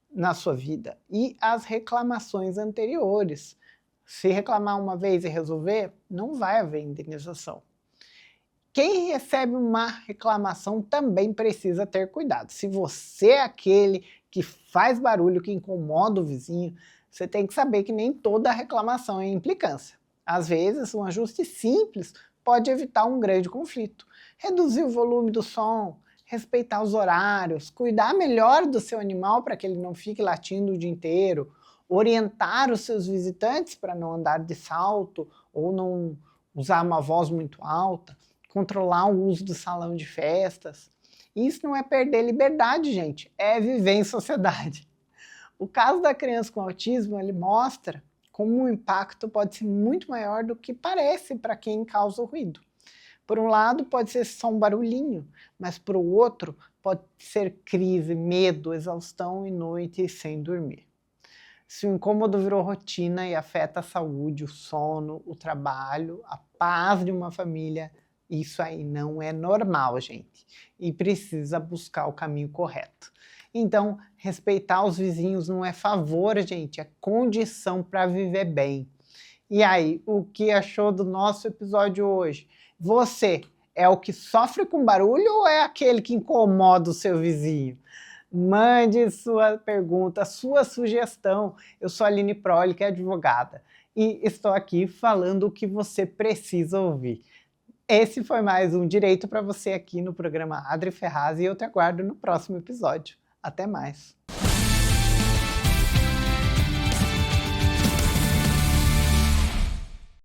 na sua vida e as reclamações anteriores. Se reclamar uma vez e resolver, não vai haver indenização. Quem recebe uma reclamação também precisa ter cuidado. Se você é aquele que faz barulho, que incomoda o vizinho, você tem que saber que nem toda reclamação é implicância. Às vezes, um ajuste simples pode evitar um grande conflito. Reduzir o volume do som, respeitar os horários, cuidar melhor do seu animal para que ele não fique latindo o dia inteiro, orientar os seus visitantes para não andar de salto ou não usar uma voz muito alta, controlar o uso do salão de festas. Isso não é perder liberdade, gente, é viver em sociedade. O caso da criança com autismo, ele mostra como o impacto pode ser muito maior do que parece para quem causa o ruído. Por um lado, pode ser só um barulhinho, mas por outro, pode ser crise, medo, exaustão e noite sem dormir. Se o incômodo virou rotina e afeta a saúde, o sono, o trabalho, a paz de uma família, isso aí não é normal, gente. E precisa buscar o caminho correto. Então, respeitar os vizinhos não é favor, gente, é condição para viver bem. E aí, o que achou do nosso episódio hoje? Você é o que sofre com barulho ou é aquele que incomoda o seu vizinho? Mande sua pergunta, sua sugestão. Eu sou a Aline Proli, que é advogada. e estou aqui falando o que você precisa ouvir. Esse foi mais um Direito para você aqui no programa Adri Ferraz e eu te aguardo no próximo episódio. Até mais!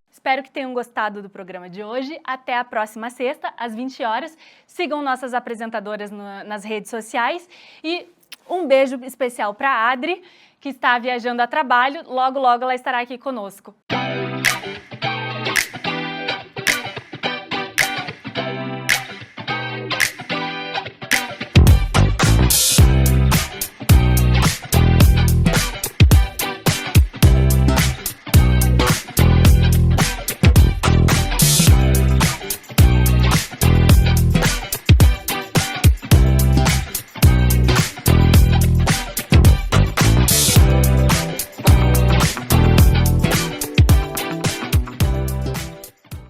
Espero que tenham gostado do programa de hoje. Até a próxima sexta, às 20 horas. Sigam nossas apresentadoras nas redes sociais. E um beijo especial para a Adri, que está viajando a trabalho. Logo, logo ela estará aqui conosco.